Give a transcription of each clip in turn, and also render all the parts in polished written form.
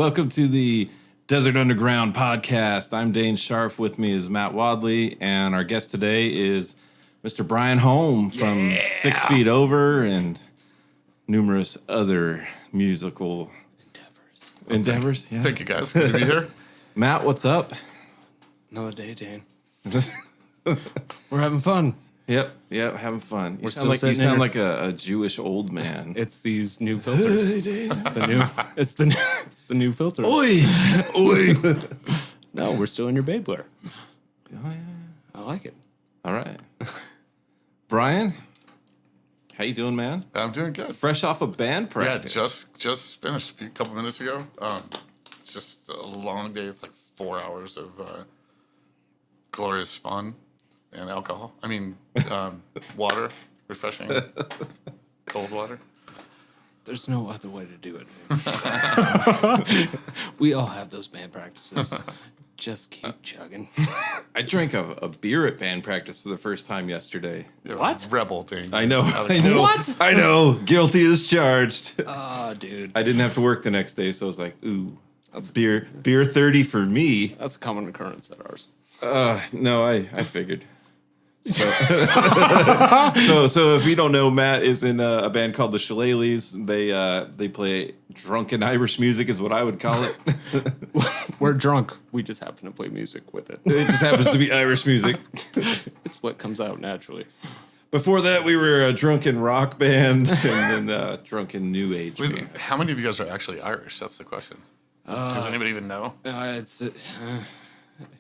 welcome to the Desert Underground podcast. I'm Dane Scharf. With me is Matt Wadley, and our guest today is Mr. Brian Holm from 6 Feet Over and numerous other musical endeavors. Yeah. Thank you, guys. Good to be here. Matt, what's up? Another day, Dane. We're having fun. Yep, having fun. You We're sound still like sitting a Jewish old man. It's these new filters. It's the new filter. Oi, oi. No, we're still in your babe wear. Oh yeah. I like it. All right, Brian, how you doing, man? I'm doing good. Fresh off of band practice. Yeah, just finished a couple minutes ago. It's just a long day. It's like 4 hours of glorious fun and alcohol. I mean, water, refreshing, cold water. There's no other way to do it. We all have those band practices. Just keep chugging. I drank a beer at band practice for the first time yesterday. What? Rebel thing. I know. What? I know. Guilty as charged. Oh, dude. I didn't have to work the next day, so I was like, ooh, that's beer 30 for me. That's a common occurrence at ours. No, I figured. So, so if you don't know, Matt is in a band called the Shillelaghs. They play drunken Irish music, is what I would call it. We're drunk. We just happen to play music with it. It just happens to be Irish music. It's what comes out naturally. Before that, we were a drunken rock band and then drunken new age band. How many of you guys are actually Irish? That's the question. Does anybody even know?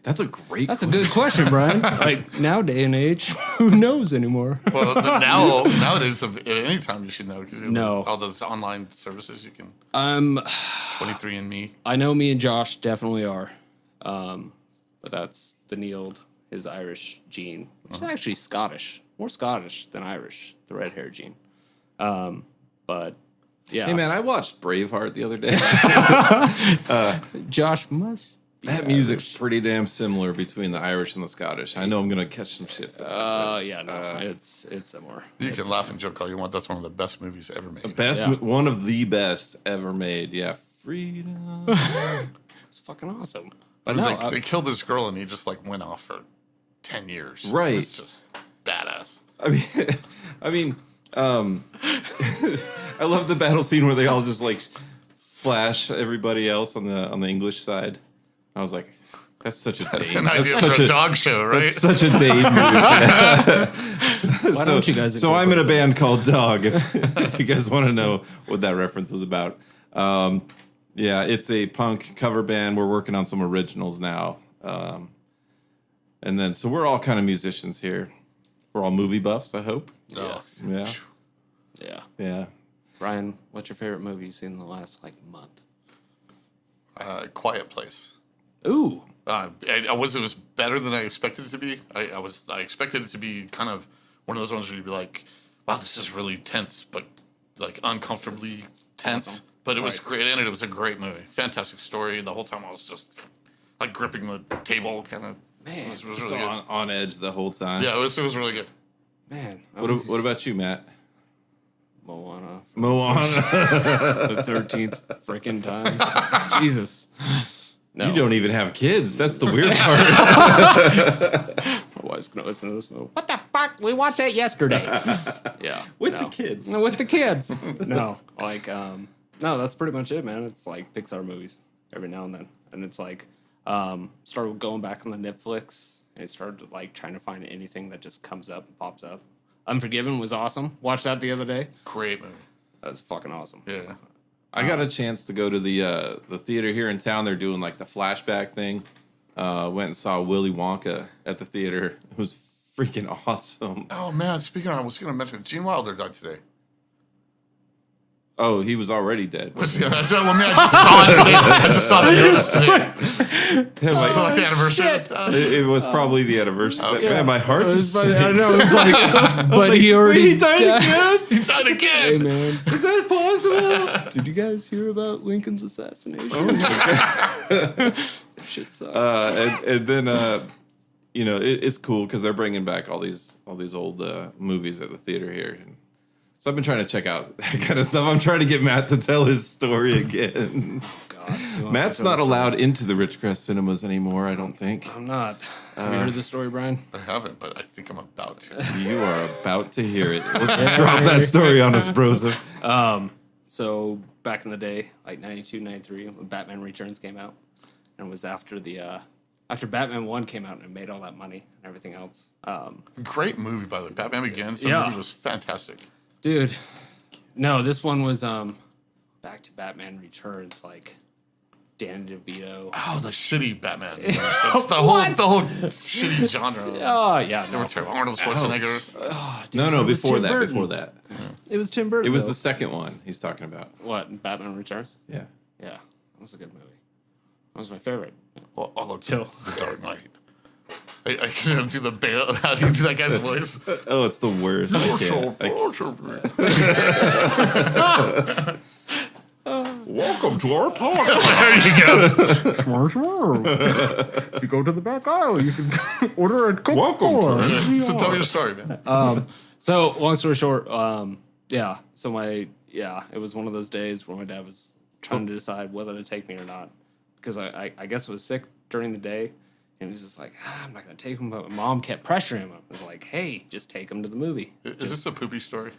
That's a great That's a good question, Brian. Like, now day and age, who knows anymore? Well, nowadays, any time you should know because all those online services you can. 23andMe. I know me and Josh definitely are, but that's the Neeld, his Irish gene, which is actually Scottish, more Scottish than Irish, the red hair gene. But yeah, Hey man, I watched Braveheart the other day. Josh must. That music's pretty damn similar between the Irish and the Scottish. I know I'm gonna catch some shit. It's similar. You can laugh and joke all you want. That's one of the best movies ever made. One of the best ever made. Yeah, freedom. It's fucking awesome. But no, they killed this girl and he just like went off for 10 years. Right. It's just badass. I mean, I love the battle scene where they all just like flash everybody else on the English side. I was like, that's such a That's Dave. an idea for a dog show, right? That's such a Dave move. Why don't you guys? So I'm in a band called Dog. If you guys want to know what that reference was about, yeah, it's a punk cover band. We're working on some originals now, and then so we're all kind of musicians here. We're all movie buffs, I hope. Yes. Yeah. Brian, what's your favorite movie you've seen in the last month? Quiet Place. Ooh. It was better than I expected it to be. I expected it to be kind of one of those ones where you'd be like, wow, this is really tense, but like uncomfortably tense. Awesome. But it was great, and it was a great movie. Fantastic story. The whole time I was just like gripping the table, kind of. Man, it was Just really good. on edge the whole time. Yeah, it was really good. Man. What about you, Matt? Moana. The 13th freaking time. Jesus. No. You don't even have kids. That's the weird part. My wife's going to listen to this movie. What the fuck? We watched that yesterday. Yeah. With the kids. No, with the kids. No. No, that's pretty much it, man. It's like Pixar movies every now and then. And it's like, started going back on the Netflix and it started trying to find anything that just comes up and pops up. Unforgiven was awesome. Watched that the other day. Great movie. That was fucking awesome. Yeah. I got a chance to go to the theater here in town. They're doing the flashback thing. Went and saw Willy Wonka at the theater. It was freaking awesome. Oh man, speaking of, I was going to mention Gene Wilder died today. Oh, he was already dead. I just saw it today. I just saw the notice today. It's like the anniversary of stuff. It was probably the anniversary. Okay. Man, my heart just I don't know. It's but he already died again. He died again. Hey, man. Is that possible? Did you guys hear about Lincoln's assassination? Shit sucks. And then it's cool because they're bringing back all these old movies at the theater here. So I've been trying to check out that kind of stuff. I'm trying to get Matt to tell his story again. God. Matt's not allowed into the Ridgecrest cinemas anymore, I don't think. I'm not. Have you heard this story, Brian? I haven't, but I think I'm about to. You are about to hear it. Drop that story on us, Broseph. So back in the day, like 92, 93, when Batman Returns came out, and it was after after Batman 1 came out and it made all that money and everything else. Great movie, by the way. Batman Begins. The movie was fantastic. Dude, no, this one was back to Batman Returns, like Danny DeVito. Oh, the shitty Batman. That's the whole shitty genre. Oh, yeah. They were terrible. Arnold Schwarzenegger. Oh, dude, No, it was before Tim that, Burton. before that. It was Tim Burton. It was though. the second one he's talking about. What, Batman Returns? Yeah. Yeah, that was a good movie. That was my favorite. Well, I love Till. The Dark Knight. I couldn't do the Bale. How do you do that guy's voice? Oh, it's the worst. I can't. Welcome to our podcast. There you go. If you go to the back aisle, you can order a Welcome So tell me your story, man. So, long story short, it was one of those days where my dad was trying to decide whether to take me or not. Because I guess I was sick during the day. And he was just like, I'm not going to take him. But my mom kept pressuring him. I was like, hey, just take him to the movie. Is this a poopy story?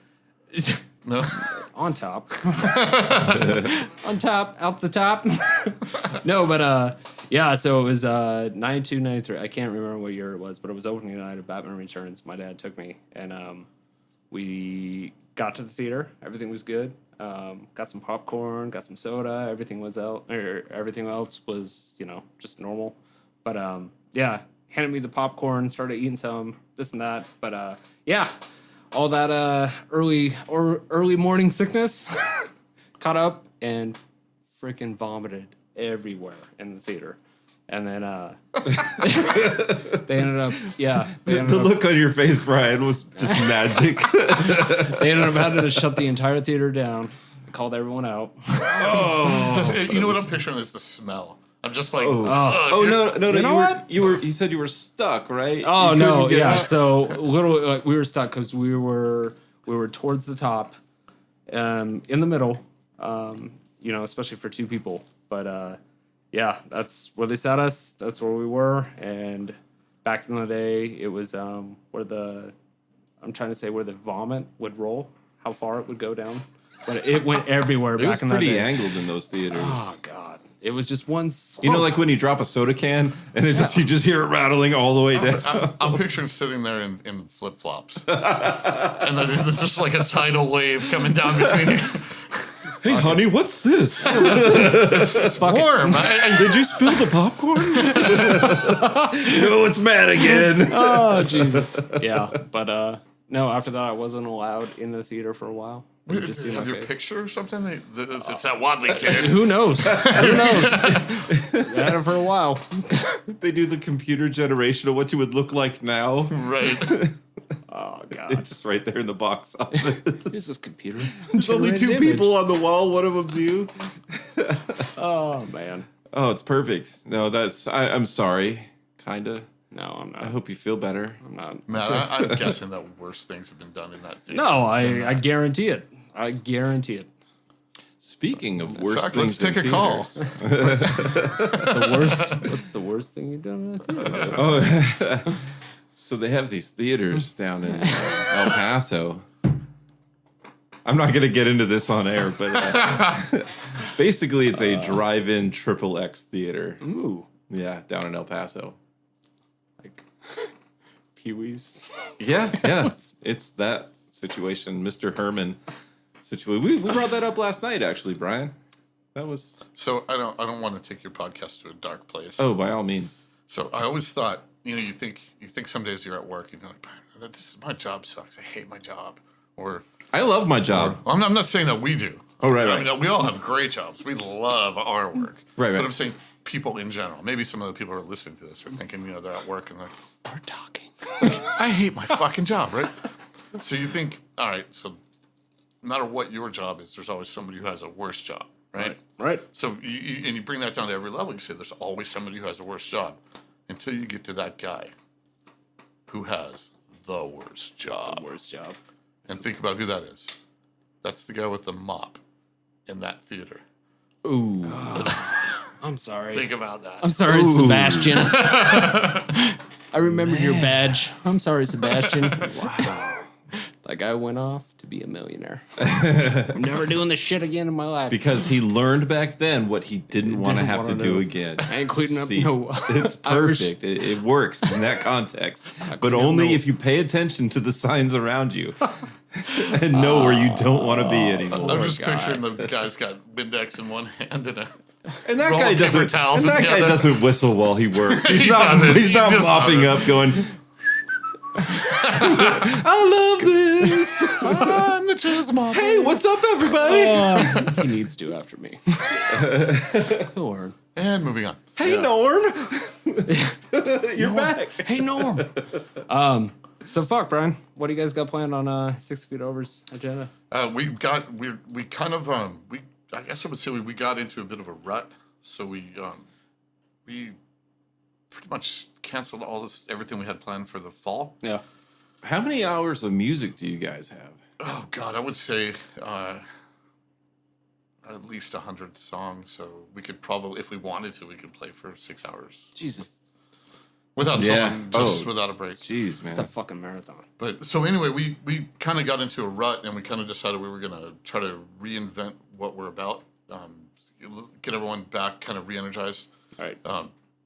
No. On top. On top, out the top. No, but so it was 92, 93. I can't remember what year it was, but it was opening night of Batman Returns. My dad took me, and we got to the theater. Everything was good. Got some popcorn, got some soda. Everything was out, or everything else was, just normal. But handed me the popcorn, started eating some, this and that. But all that early morning sickness caught up and freaking vomited everywhere in the theater. And then they ended up, The look on your face, Brian, was just magic. They ended up having to shut the entire theater down. Called everyone out. Oh, you know what I'm picturing is the smell. I'm just like, no! You know what? You said you were stuck, right? Oh You no, couldn't get yeah. out. So literally, we were stuck because we were towards the top, in the middle, especially for two people. But that's where they sat us. That's where we were. And back in the day, it was where the vomit would roll, how far it would go down. But it went everywhere It was back in that pretty day. angled in those theaters. Oh god, it was just one. Like when you drop a soda can and you just hear it rattling all the way down. I'm picturing sitting there in flip flops, and then there's just like a tidal wave coming down between you. Hey, honey, what's this? It's warm. Did you spill the popcorn? No, it's Matt again. Oh Jesus. Yeah, but no. After that, I wasn't allowed in the theater for a while. You just see my Have your face. picture or something? It's that Wadley kid. Who knows? Who knows? I had it for a while. They do the computer generation of what you would look like now. Right. Oh god. It's just right there in the box office. This is computer. There's only two people on the wall. One of them's you. Oh man. Oh, it's perfect. No, I'm sorry. Kinda. No, I'm not. I hope you feel better. I'm not. Man, I'm guessing that worse things have been done in that theater. No, I guarantee it. I guarantee it. Speaking of worse fact, things, let's take a call. What's the worst? What's the worst thing you've done in a theater? Oh, so they have these theaters down in El Paso. I'm not going to get into this on air, but basically it's a drive-in triple X theater. Ooh, Yeah, down in El Paso. like Pee-wee's. Yeah. It's that situation, Mr. Herman situation. We brought that up last night, actually, Brian. That was... So I don't want to take your podcast to a dark place. Oh, by all means. So I always thought, you think some days you're at work and you're like, my job sucks. I hate my job. Or I love my job. I'm not saying that we do. Oh, right. I mean, we all have great jobs. We love our work. Right. But I'm saying people in general. Maybe some of the people who are listening to this are thinking, they're at work and like, We're talking. I hate my fucking job, right? So you think, all right, so no matter what your job is, there's always somebody who has a worse job, right? Right. So you bring that down to every level. You say there's always somebody who has a worse job until you get to that guy who has the worst job. Worst job. And think about who that is. That's the guy with the mop in that theater. Ooh. I'm sorry. Think about that. I'm sorry, Sebastian. I remember your badge. I'm sorry, Sebastian. Wow. That guy went off to be a millionaire. I'm never doing this shit again in my life. Because he learned back then what he didn't want to have to do again. I ain't cleaning up See, no. It's perfect. It works in that context. But only if you pay attention to the signs around you and know where you don't want to be anymore. I'm just picturing the guy's got Windex in one hand and a And that roll guy of paper doesn't. towels And in that the guy other. doesn't whistle while he works. He's He not. doesn't. He's He not just mopping doesn't. up, going. I love this. I'm the cheese mom. Hey, what's up, everybody? He needs to after me. Norm. And moving on. Hey, Norm. You're back. Hey, Norm. So fuck, Brian. What do you guys got planned on 6 Feet Over's agenda? We kind of I guess I would say we got into a bit of a rut, so we pretty much canceled everything we had planned for the fall. Yeah. How many hours of music do you guys have? Oh God, I would say at least 100 songs. So we could probably, if we wanted to, we could play for 6 hours Jesus. without Yeah. someone, just without a break. Jeez, man. It's a fucking marathon. But so anyway, we kind of got into a rut, and we kind of decided we were gonna try to reinvent what we're about, get everyone back, kind of re-energized. All right.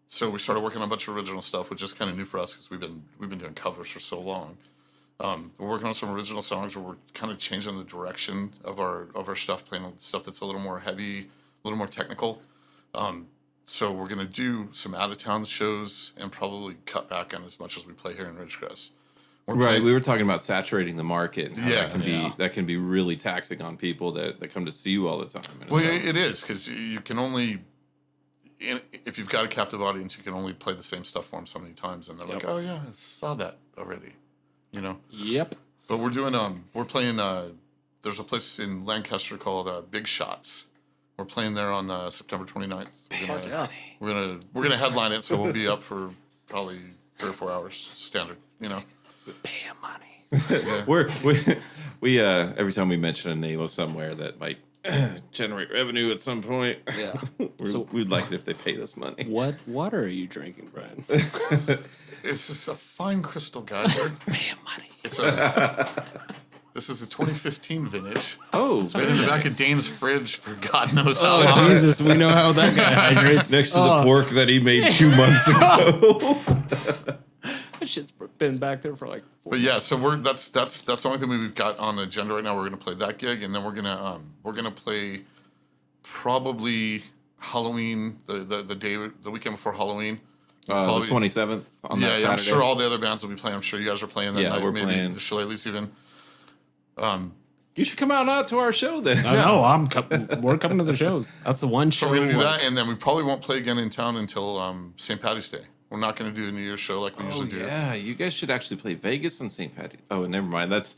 So we started working on a bunch of original stuff, which is kind of new for us because we've been doing covers for so long. We're working on some original songs where we're kind of changing the direction of our stuff, playing stuff that's a little more heavy, a little more technical. So we're gonna do some out of town shows and probably cut back on as much as we play here in Ridgecrest. Right, we were talking about saturating the market. And how Yeah, that can be really taxing on people that come to see you all the time. And Well, it's it is because you can only, if you've got a captive audience, you can only play the same stuff for them so many times, and they're like, "Oh yeah, I saw that already," you know. Yep. But we're doing we're playing. There's a place in Lancaster called Big Shots. We're playing there on September 29th. We're gonna headline it, so we'll be up for probably 3 or 4 hours standard, you know. Pay him money. we every time we mention a name of somewhere that might generate revenue at some point, Yeah. Mm. we'd like it if they paid us money. What water are you drinking, Brian? It's just a fine crystal geyser. Pay him money. This is a 2015 vintage. Oh, It's been in the back of Dane's fridge for God knows how long. Oh, Jesus, we know how that guy hydrates. next to the pork that he made 2 months ago. That shit's been back there for like 4 But yeah, so that's the only thing we've got on the agenda right now. We're gonna play that gig, and then we're gonna play probably Halloween, the weekend before Halloween. The Probably- 27th on that Yeah, Saturday. I'm sure all the other bands will be playing. I'm sure you guys are playing that Yeah, night. we're Maybe playing. the Shillelaghs even. You should come out to our show then. I know. We're coming to the shows. That's the one show. So we're gonna do that, and then we probably won't play again in town until St. Patty's Day. We're not gonna do a New Year's show like we usually do. Yeah, you guys should actually play Vegas on St. Patty's. Oh, never mind. That's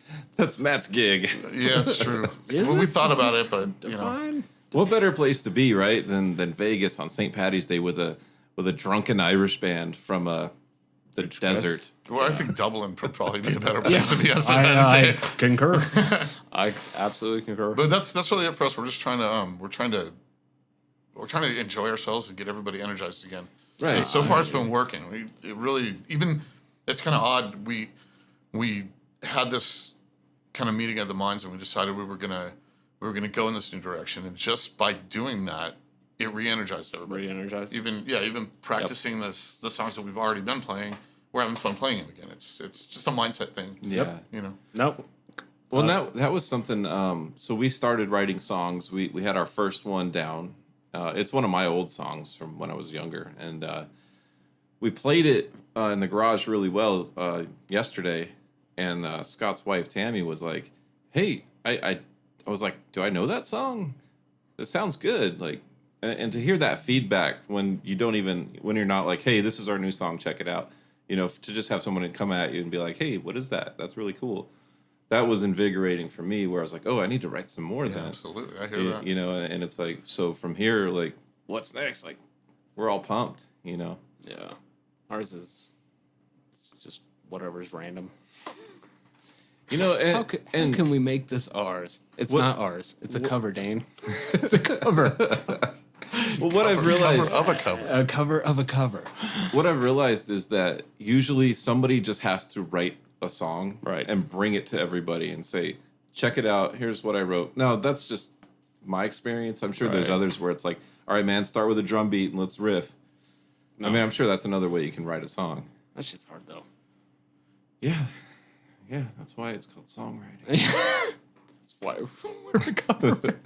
Matt's gig. Yeah, it's true. Is Well, it? we thought about it, but you know. Fine. What better place to be, right, than Vegas on St. Patty's Day with a drunken Irish band from the desert. Well, I think Dublin would probably be a better place to be on St. Patty's I Day. concur. I absolutely concur. But that's really it for us. We're just trying to we're trying to enjoy ourselves and get everybody energized again. Right. And so far, it's been working. It really it's kind of odd. We had this kind of meeting of the minds, and we decided we were gonna go in this new direction. And just by doing that, it re-energized everybody. Re-energized. Even practicing the songs that we've already been playing, we're having fun playing them again. It's just a mindset thing. Yeah. You know. Nope. Well, that was something. So we started writing songs. We had our first one down. It's one of my old songs from when I was younger, and we played it in the garage really well yesterday. And Scott's wife Tammy was like, "Hey, I was like, do I know that song? It sounds good." Like, and to hear that feedback when you're not like, "Hey, this is our new song, check it out." You know, to just have someone come at you and be like, "Hey, what is that? That's really cool." That was invigorating for me, where I was like, "Oh, I need to write some more." Then, Absolutely, I hear that. you know, and it's like, so from here, like, what's next? Like, we're all pumped, you know. Yeah. Ours is it's just whatever's random. You know, and How can we make this ours? It's not ours. It's a cover, Dane. It's a cover. Well, what I've realized, Cover of a cover. A cover of a cover. what I've realized is that usually somebody just has to write a song, Right. and bring it to everybody and say, "Check it out. Here's what I wrote." No, that's just my experience. I'm sure there's Right. others where it's like, "All right, man, start with a drum beat and let's riff." No. I mean, I'm sure that's another way you can write a song. That shit's hard though. Yeah, that's why it's called songwriting. That's why we're a cover band.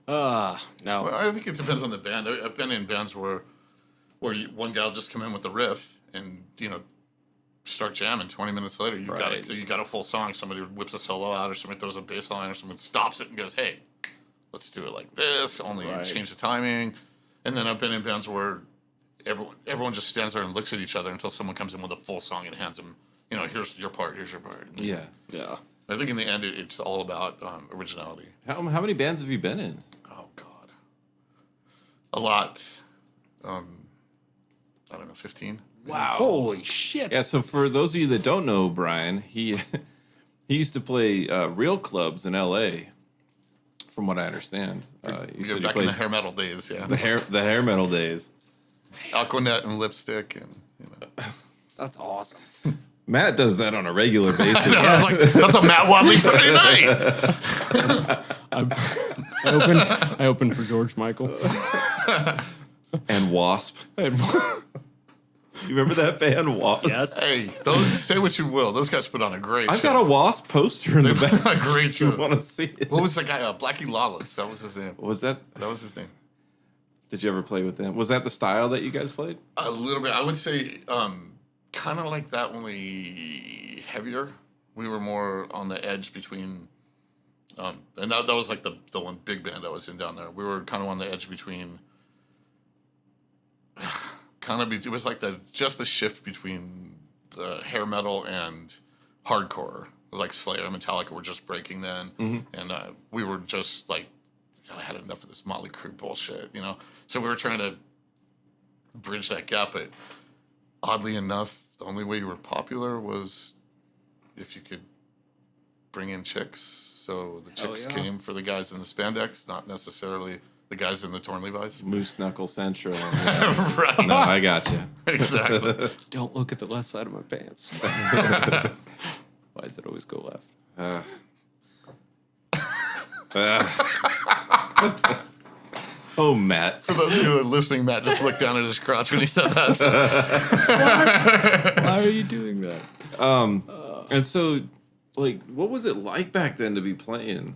No. Well, I think it depends on the band. I've been in bands where one guy will just come in with a riff and start jamming. 20 minutes later, you got a full song. Somebody whips a solo out, or somebody throws a bass line, or someone stops it and goes, "Hey, let's do it like this. Only change the timing." And then I've been in bands where everyone just stands there and looks at each other until someone comes in with a full song and hands them, here's your part, here's your part. And Yeah. I think in the end, it's all about originality. How many bands have you been in? Oh God, a lot. I don't know, 15. Wow. Holy shit. Yeah. So for those of you that don't know Brian, he used to play real clubs in L.A. From what I understand, you said Back you in the played hair metal days, yeah. the hair metal days. Aquanet and lipstick, and That's awesome. Matt does that on a regular basis. that's a Matt Wadley Friday night. I opened for George Michael. And Wasp. Do you remember that band Wasp? Yes. Hey, say what you will. Those guys put on a great I've show. got a Wasp poster in the They put back. on a great If you show. want to see it? What was the guy? Blackie Lawless. That was his name. Was that? That was his name. Did you ever play with them? Was that the style that you guys played? A little bit. I would say kind of like that, only heavier. We were more on the edge between, and that was like the one big band I was in down there. We were kind of on the edge between, it was like just the shift between the hair metal and hardcore. It was like Slayer and Metallica were just breaking then, and we were just like, God, I had enough of this Motley Crue bullshit, So we were trying to bridge that gap, but oddly enough, the only way you were popular was if you could bring in chicks. So the chicks came for the guys in the spandex, not necessarily the guys in the torn Levi's. Moose Knuckle Central. Right. No, I got you. Exactly. Don't look at the left side of my pants. Why does it always go left? Oh, Matt. For those of you who are listening, Matt just looked down at his crotch when he said that. So. Why are you doing that? And so, like, what was it like back then to be playing?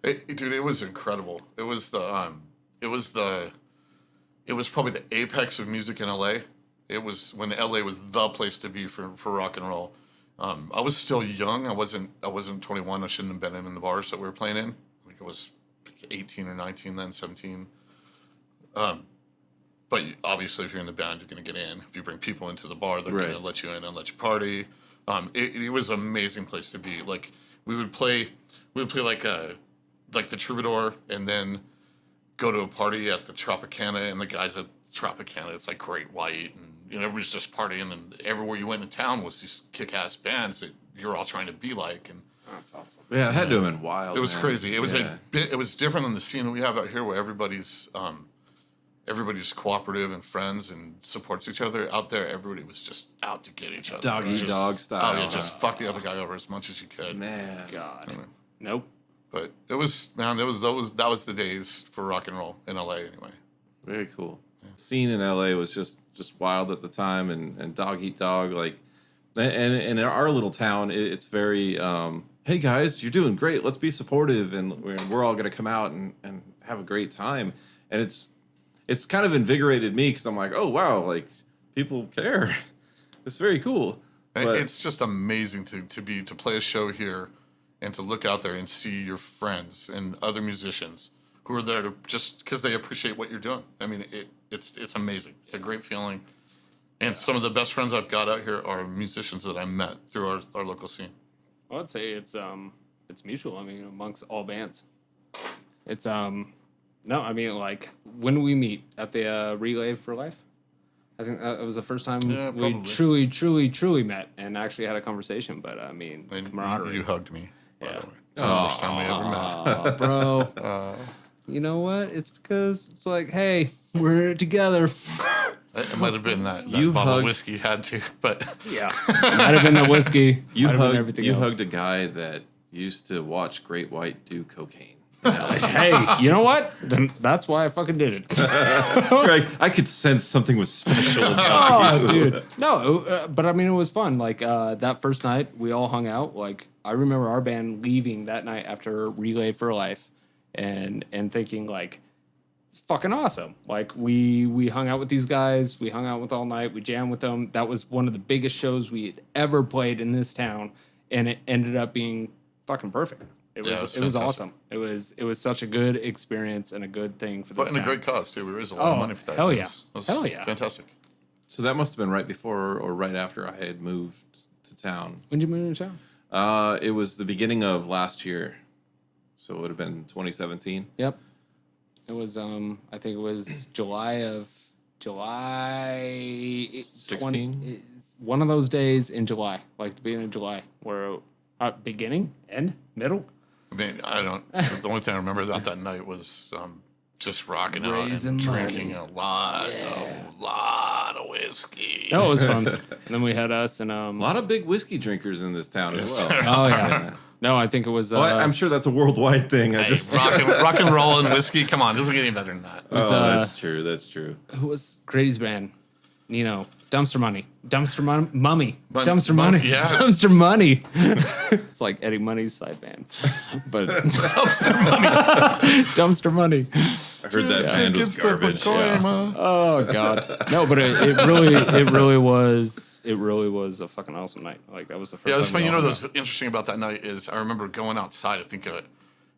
Dude, it was incredible. It was probably the apex of music in LA. It was when LA was the place to be for rock and roll. I was still young. I wasn't 21. I shouldn't have been in the bars that we were playing in. Like I was 18 or 19 then, 17. But obviously, if you're in the band, you're going to get in. If you bring people into the bar, they're going to let you in and let you party. It was an amazing place to be. Like we would play like the Troubadour, and then go to a party at the Tropicana, and the guys at Tropicana, it's like Great White, and everybody's just partying, and everywhere you went in town was these kick-ass bands that you're all trying to be like, and That's awesome. Yeah, it had to have been wild. it was man. crazy. It was Yeah. it was different than the scene that we have out here, where everybody's cooperative and friends and supports each other. Out there, everybody was just out to get each other. Dog eat dog style. Oh yeah, just fuck the other guy over as much as you could. Man. God. Nope. But it was that was the days for rock and roll in LA anyway. Very cool. Scene in LA was just wild at the time, and dog eat dog, like, and in our little town, it's very, hey guys, you're doing great. Let's be supportive, and we're all gonna come out and have a great time. And it's kind of invigorated me because I'm like, oh wow, like people care. It's very cool. But It's just amazing to play a show here and to look out there and see your friends and other musicians who are there to just because they appreciate what you're doing. I mean, it's amazing. It's a great feeling. And some of the best friends I've got out here are musicians that I met through our local scene. I would say it's mutual. I mean, amongst all bands, it's no. I mean, like when we meet at the Relay for Life, I think it was the first time we truly met and actually had a conversation. But I mean, And camaraderie. you hugged me. By Yeah. the way. The first time we ever met. Bro. you know what? It's because it's like, hey, we're in it together. It might have been that You bottle of hugged- whiskey had to, but Yeah. Might have been the whiskey. You might have been hugged. everything You else. hugged a guy that used to watch Great White do cocaine. Hey, you know what? Then that's why I fucking did it. Greg, I could sense something was special about Oh, you. dude. No, but I mean, it was fun. Like, that first night, we all hung out. Like, I remember our band leaving that night after Relay for Life and thinking, like, it's fucking awesome. Like, we hung out with these guys. We hung out with all night. We jammed with them. That was one of the biggest shows we had ever played in this town. And it ended up being fucking perfect. It was fantastic. awesome. It was such a good experience and a good thing for this and a town. great cause too. We raised a lot of money for that. hell It yeah. was Hell yeah. fantastic. So that must have been right before or right after I had moved to town. When did you move to town? It was the beginning of last year, so it would have been 2017. Yep. It was I think it was July 16? one of those days in July, like the beginning of July, where beginning, end, middle. I mean, I don't. The only thing I remember about that night was just rocking out Raising and drinking money. a lot of whiskey. No, it was fun. And then we had us and A lot of big whiskey drinkers in this town as well. oh yeah. No, I think it was. Well, I'm sure that's a worldwide thing. I Hey, just. rock and roll and whiskey. Come on, doesn't get any better than that. was, Oh, that's true. That's true. who was Grady's band? Dumpster Money. Mummy. But- Dumpster Money. yeah. Dumpster Money. It's like Eddie Money's side band. But Dumpster money. Dumpster Money. I heard that band was garbage. Yeah. Oh God. No, but it really was a fucking awesome night. Like that was the first Yeah, it's time funny. we You know, all what was interesting about that night is I remember going outside. I think it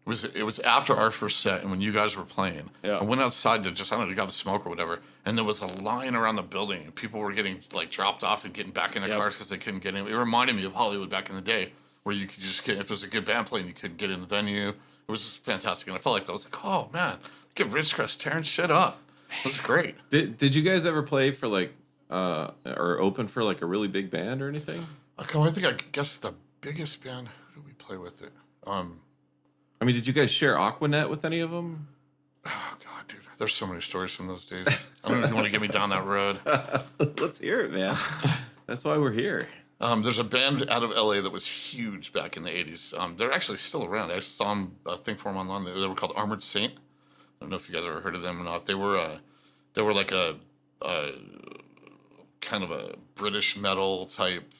was after our first set and when you guys were playing. Yeah. I went outside to just, I don't know, to grab a smoke or whatever. And there was a line around the building and people were getting like dropped off and getting back in their Yep. cars because they couldn't get in. It reminded me of Hollywood back in the day where you could just get, if it was a good band playing, you couldn't get in the venue. It was just fantastic. And I felt like that was like, oh man, look at Ridgecrest tearing shit up. This is great. Did you guys ever play for like or open for like a really big band or anything? Okay, well, I guess the biggest band, who did we play with it? I mean, did you guys share Aquanet with any of them? Oh God, dude, there's so many stories from those days. I don't know if you want to get me down that road. Let's hear it, man. That's why we're here. There's a band out of LA that was huge back in the 80s. They're actually still around. I just saw them, a thing for them online. They were called Armored Saint. I don't know if you guys ever heard of them or not. They were like a kind of a British metal type,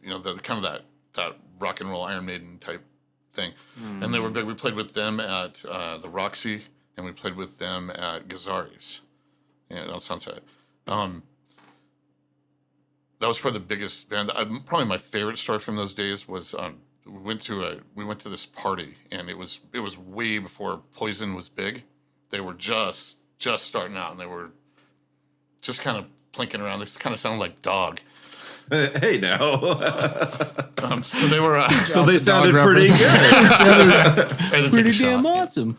the kind of that rock and roll Iron Maiden type thing. And they were big. We played with them at the Roxy, and we played with them at Gazzari's, on Sunset. That was probably the biggest band. Probably my favorite story from those days was we went to this party, and it was way before Poison was big. They were just starting out, and they were just kind of plinking around. They kind of sounded like Dog. Hey, now. So they were. So they sounded Dog pretty reference. good. Pretty Pretty damn awesome.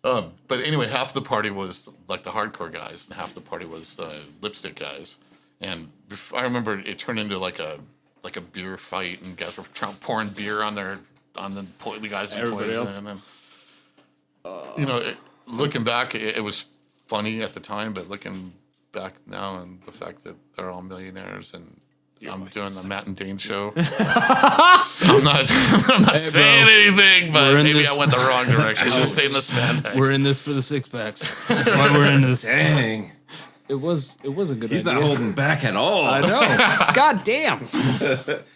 But anyway, half the party was like the hardcore guys, and half the party was the lipstick guys. And I remember it turned into like a beer fight, and guys were pouring beer on the guys in Everybody Poison. else. And then, looking back, it was funny at the time, but looking back now and the fact that they're all millionaires and I'm doing the Matt and Dane show. So I'm not saying anything, but We're in maybe this- I went the wrong direction. I should have stayed in the spandex. We're in this for the six packs. That's why we're in this. Dang. It was a good He's idea. not holding back at all. I know. God damn.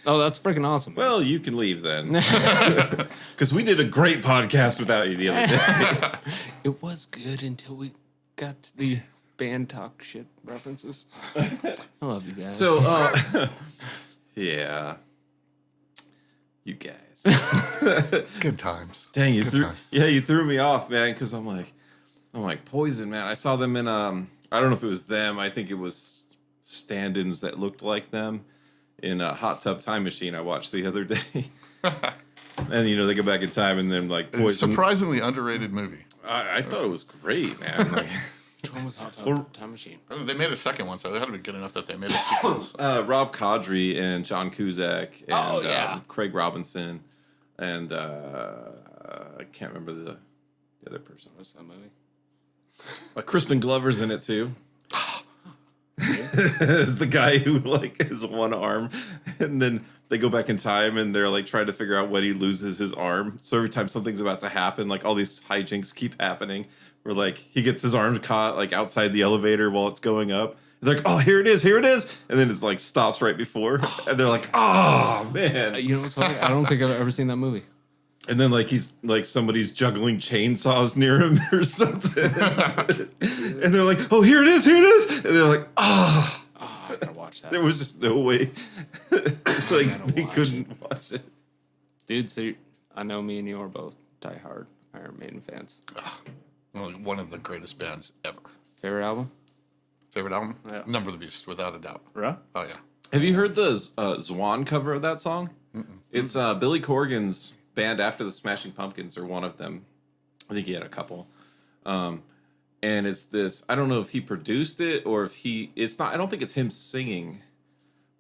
Oh, that's freaking awesome. Well, you can leave then. Because we did a great podcast without you the other day. It was good until we got to the band talk shit references. I love you guys. So, yeah. You guys. Good times. Dang, you Good threw times. you threw me off, man, because I'm like Poison, man. I saw them in I don't know if it was them. I think it was stand-ins that looked like them in a Hot Tub Time Machine I watched the other day. And they go back in time and then like It's a Poison. surprisingly underrated movie. I thought it was great, man. Like, which one was Hot Tub Time Machine? I mean, they made a second one, so it had to be good enough that they made a sequel. So. Rob Corddry and John Cusack and Oh, yeah. Craig Robinson and I can't remember the other person. What's that movie? Crispin Glover's in it too. Is the guy who like has one arm, and then they go back in time and they're like trying to figure out when he loses his arm. So every time something's about to happen, like all these hijinks keep happening. Where like he gets his arm caught like outside the elevator while it's going up. They're like, oh, here it is, and then it's like stops right before, and they're like, oh man. You know what's funny? I don't think I've ever seen that movie. And then like he's like somebody's juggling chainsaws near him or something. And they're like, oh, here it is. And they're like, oh, I gotta watch that. there was just no way. Like they couldn't watch it. Dude, so I know me and you are both diehard Iron Maiden fans. Well, one of the greatest bands ever. Favorite album? Favorite album? Yeah. Number of the Beast, without a doubt. Right? Oh, yeah. Have you heard the Zwan cover of that song? It's Billy Corgan's band after the Smashing Pumpkins, or one of them. I think he had a couple. And it's this, I don't know if he produced it or if it's not, I don't think it's him singing,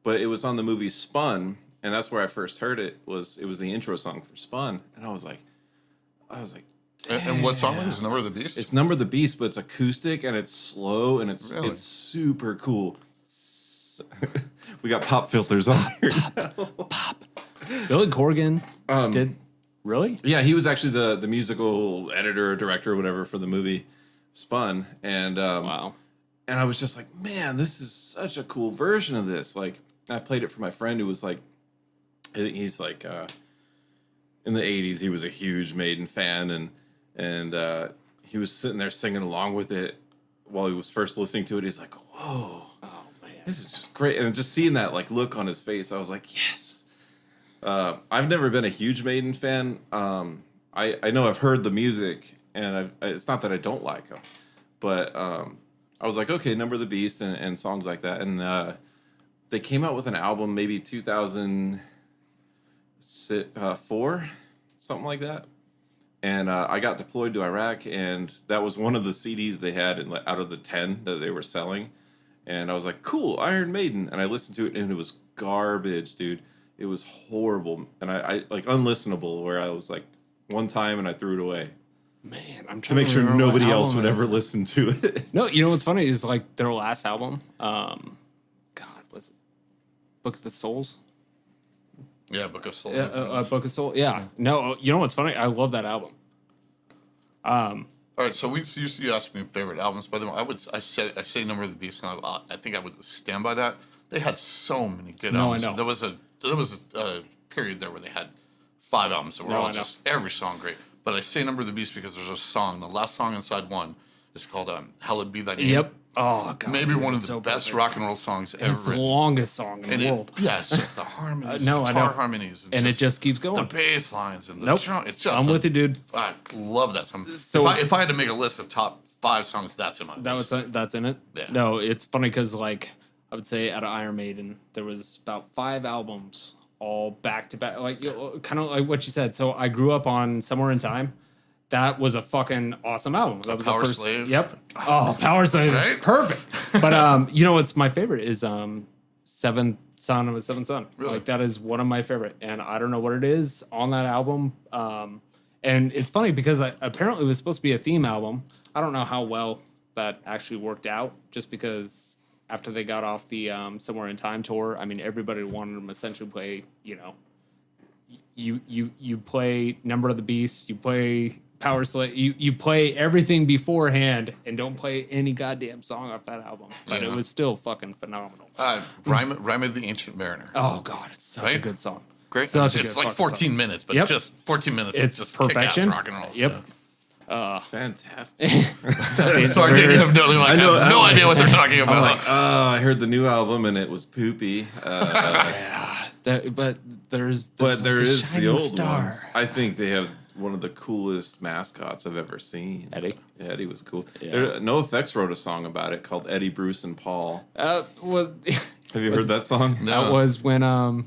but it was on the movie Spun, and that's where I first heard it. It was the intro song for Spun, and I was like, And what song is Number of the Beast? it's Number of the Beast, but it's acoustic and it's slow and it's Really? it's super cool. We got pop filters on here. Pop. Billy Corgan did. Really? Yeah, he was actually the musical editor or director or whatever for the movie Spun, and Wow. and I was just like, man, this is such a cool version of this. Like, I played it for my friend who was like, he's like in the 80s, he was a huge Maiden fan, and he was sitting there singing along with it while he was first listening to it. He's like, whoa, Oh man. this is just great. And just seeing that like look on his face, I was like, yes. I've never been a huge Maiden fan. I know I've heard the music, and it's not that I don't like them, but I was like, okay, Number of the Beast and songs like that. And they came out with an album maybe 2004, something like that. And I got deployed to Iraq, and that was one of the CDs they had out of the 10 that they were selling. And I was like, cool, Iron Maiden. And I listened to it, and it was garbage, dude. It was horrible. And I like unlistenable, where I was like, one time, and I threw it away. Man, I'm trying To make sure remember what nobody else album would it is. ever listen to it. No, you know what's funny is like their last album. God, was it Book of the Souls? Yeah, Book of Souls. Book of Souls. Yeah. No, you know what's funny? I love that album. All right, so you asked me favorite albums. By the way, I say Number of the Beast, and I think I would stand by that. They had so many good albums. I know. There was a period there where they had 5 albums that were all just every song great. But I say Number of the Beast because there's a song, the last song inside one, is called "Hallowed Be Thy Name." Yep. Oh god. Maybe dude, one of it's the so best perfect. rock and roll songs ever It's the written. longest song in And the world. yeah, it's just the harmonies, No, I guitar know. harmonies, And it just keeps going. The bass lines and the Nope. drum. It's just I'm with you, dude. I love that song. So if I had to make a list of top 5 songs, that's in my list. That's in it. Yeah. No, it's funny because like I would say out of Iron Maiden, there was about 5 albums all back to back, like kind of like what you said. So I grew up on Somewhere in Time. That was a fucking awesome album. That was Power the first. Slave. Yep. Oh, Power Slave is Right? perfect. But you know what's my favorite is Seventh Son of a Seventh Son. Really? Like that is one of my favorite, and I don't know what it is on that album. And it's funny because apparently it was supposed to be a theme album. I don't know how well that actually worked out, just because after they got off the Somewhere in Time tour, I mean everybody wanted them essentially play. You know, you play Number of the Beast, you play Power Slave, you play everything beforehand and don't play any goddamn song off that album. But it was still fucking phenomenal. Rhyme of the Ancient Mariner. Oh god, it's such a Right? good song. Great. Such a It's good like fucking 14 song. minutes, but Yep. just 14 minutes. It's just perfection. kick-ass rock and roll. Yep. Fantastic. Sorry, Dave, you have no, like, I have no idea what they're talking about. I'm like, I heard the new album and it was poopy. But there's But there like a is the shining old star. ones. I think they have one of the coolest mascots I've ever seen. Eddie? Yeah, Eddie was cool. Yeah. NoFX wrote a song about it called Eddie, Bruce, and Paul. Well, Have you heard that song? No. that was when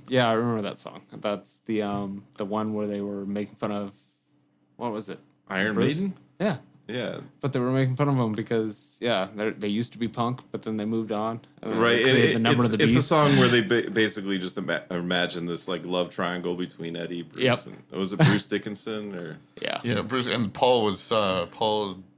yeah, I remember that song. That's the one where they were making fun of what was it? Iron Bruce? Maiden? Yeah. Yeah. But they were making fun of them because, they used to be punk, but then they moved on. And Right. They created the number of the beast. It's a song where they basically just imagine this like love triangle between Eddie, Bruce, and was it Bruce Dickinson or Yeah, Bruce and Paul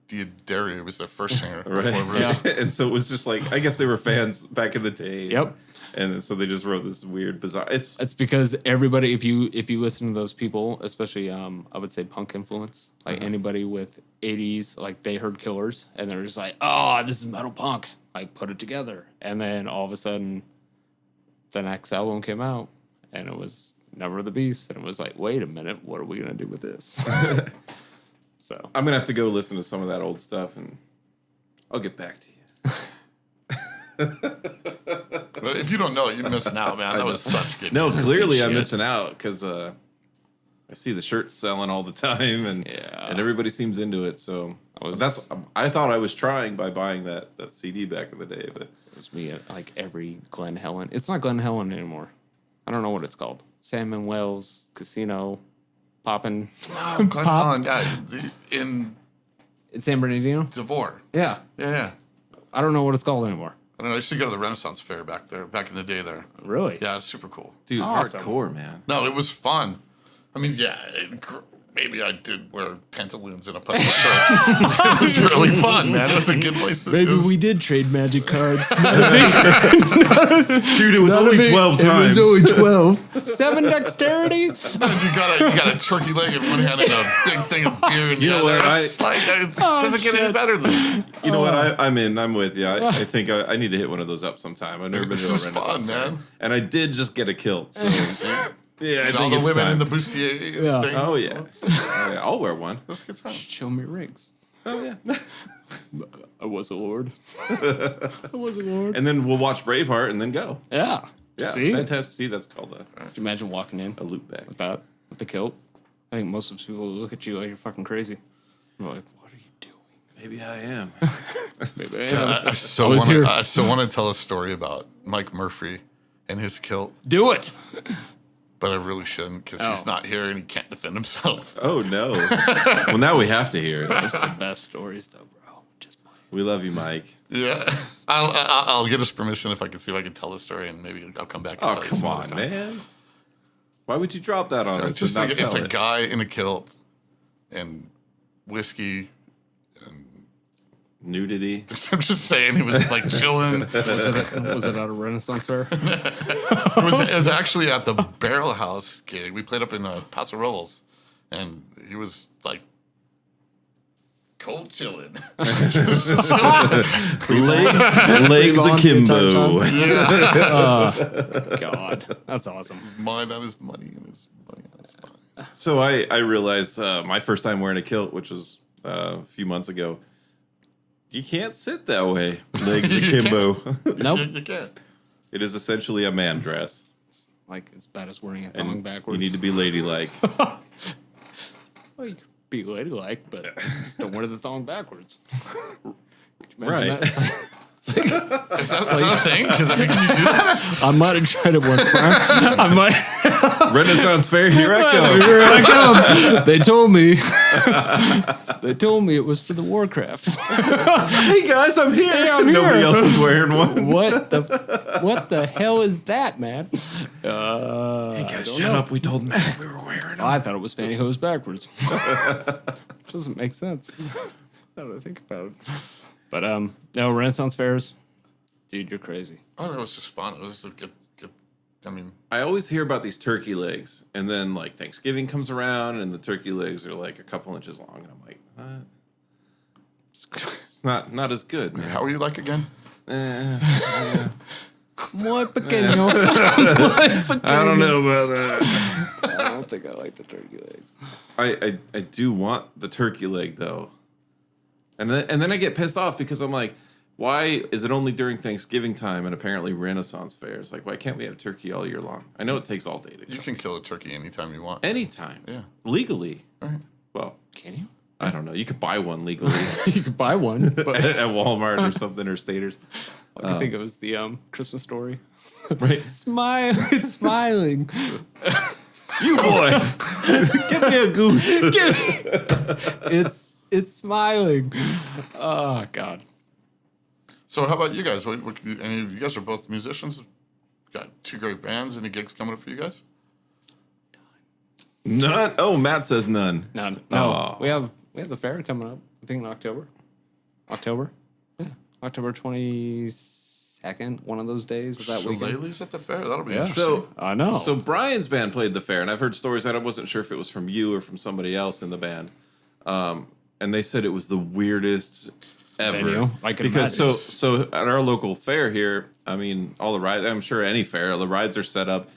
Dioderi was their first singer. right? Before Bruce. And so it was just like I guess they were fans back in the day. Yep. And so they just wrote this weird, bizarre. It's because everybody, if you listen to those people, especially I would say punk influence, like anybody with 80s, like they heard Killers and they're just like, oh, this is metal punk. Like put it together, and then all of a sudden, the next album came out, and it was Number of the Beast, and it was like, wait a minute, what are we gonna do with this? So I'm gonna have to go listen to some of that old stuff, and I'll get back to you. But if you don't know it, you're missing out, man. That was such good. No, music. clearly good I'm shit. missing out because I see the shirts selling all the time, and everybody seems into it. So I thought I was trying by buying that CD back in the day, but it was me at like every Glen Helen. It's not Glen Helen anymore. I don't know what it's called. Salmon Wells Casino, poppin'. No, Glenn Holland, yeah, in It's San Bernardino. Devore. Yeah, Yeah. I don't know what it's called anymore. I don't know. I used to go to the Renaissance Fair back in the day there. Really? Yeah, it's super cool. dude, Awesome. hardcore, man. No, it was fun. I mean, maybe I did wear pantaloons and a putty shirt. It was really fun, man. It was a good place to did trade magic cards. Dude, it was only 12 times. 12. 7 dexterity? You got a turkey leg in one hand and a big thing of beer in the know other. what, It's like, it doesn't get any better than that. You know what? I'm in. I'm with you. I think I need to hit one of those up sometime. I've never been to a It was Renaissance fun, fair. man. And I did just get a kilt. So yeah, I And all think the it's women time. in the bustier thing. Oh yeah. Oh, yeah, I'll wear one. That's a good time. Show me rings. Oh yeah. I was a lord. I was a lord. And then we'll watch Braveheart and then go. Yeah. Yeah, See? fantastic. See, that's called Could you imagine walking in a loop back. with that, with the kilt? I think most of the people look at you like you're fucking crazy. I'm like, what are you doing? Maybe I am. Maybe I am. I so was here. want to tell a story about Mike Murphy and his kilt, Do it. but I really shouldn't because he's not here and he can't defend himself. Oh no. Well, now we have to hear it. That's the best stories, though, bro. Just play. We love you, Mike. Yeah, I'll get his permission if I can see if I can tell the story, and maybe I'll come back. And Oh tell you come some on, other time. man. Why would you drop that on us? It's just and not it's tell a it? guy in a kilt and whiskey. Nudity. I'm just saying, he was like chilling. Was it at a Renaissance fair? It was actually at the Barrel House gig. We played up in Paso Robles, and he was like cold chilling. Just chilling. Legs akimbo. God, that's awesome. His mind on his money and his money on his mind. So I realized my first time wearing a kilt, which was a few months ago, you can't sit that way. Legs You akimbo. Nope. You can't. It is essentially a man dress. Like as bad as wearing a thong And backwards. you need to be ladylike. Well, you could be ladylike, but just don't wear the thong backwards. Could you imagine Right. that? Is that a thing? Because I mean, can you do that? I might have tried it once, Brian. I might. Renaissance fair, here I come. Here I come. They told me. They told me it was for the Warcraft. Hey guys, I'm here. Hey, I'm Nobody here. else is wearing one. What the hell is that, man? Hey Guys, shut up. We told Matt we were wearing them. I thought it was pantyhose backwards. Doesn't make sense. Now that I think about it. But no, Renaissance fairs, dude, you're crazy. Oh, it was just fun. It was a good. I mean, I always hear about these turkey legs, and then like Thanksgiving comes around, and the turkey legs are like a couple inches long, and I'm like, what? It's not as good, man. how are you like again? Muy pequeño. I don't know about that. I don't think I like the turkey legs. I do want the turkey leg though, and then I get pissed off because I'm like, why is it only during Thanksgiving time and apparently Renaissance fairs? Like, why can't we have turkey all year long? I know it takes all day to You cook. can kill a turkey anytime you want. Anytime. Yeah. Legally. All right. Well, Can you? I don't know. You could buy one legally You could buy one, but at Walmart or something or Staters. I can think it was the Christmas story. Right. Smile, it's smiling. You boy, give me a goose. It's smiling. Oh God. So how about you guys? Any of you guys are both musicians? Got two great bands. Any gigs coming up for you guys? None. Oh, Matt says none. None. Oh. No. We have the fair coming up. I think in October. Yeah. October 22nd. One of those days of that weekend. Shillelagh's at the fair. That'll be So I know. So Brian's band played the fair, and I've heard stories that I wasn't sure if it was from you or from somebody else in the band. And they said it was the weirdest ever. Venue? I can because imagine. so at our local fair here, I mean, all the rides. I'm sure any fair, the rides are set up.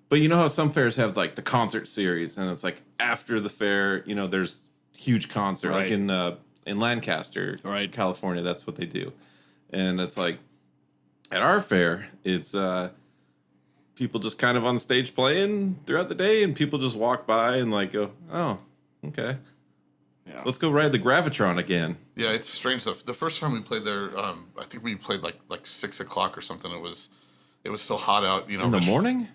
But you know how some fairs have like the concert series, and it's like after the fair, you know, there's huge concert like in Lancaster, California. That's what they do, and it's like at our fair, it's people just kind of on stage playing throughout the day, and people just walk by and like go, oh, okay, yeah, let's go ride the Gravitron again. Yeah, it's strange. The first time we played there, I think we played like 6 o'clock or something. It was still hot out. You know, in the morning.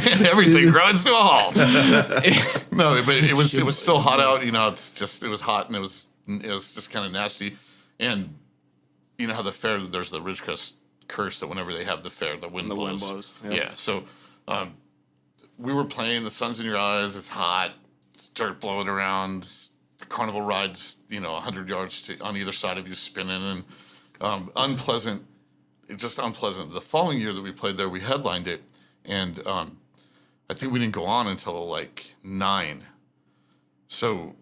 And everything grinds to a halt. No, but it was still hot out. You know, it was hot and it was just kind of nasty. And you know how the fair, there's the Ridgecrest curse that whenever they have the fair, the wind blows. Yep. Yeah. So we were playing. The sun's in your eyes. It's hot. It's dirt blowing around. Carnival rides, 100 yards on either side of you spinning, and unpleasant. Just unpleasant. The following year that we played there, we headlined it, and I think we didn't go on until like 9. So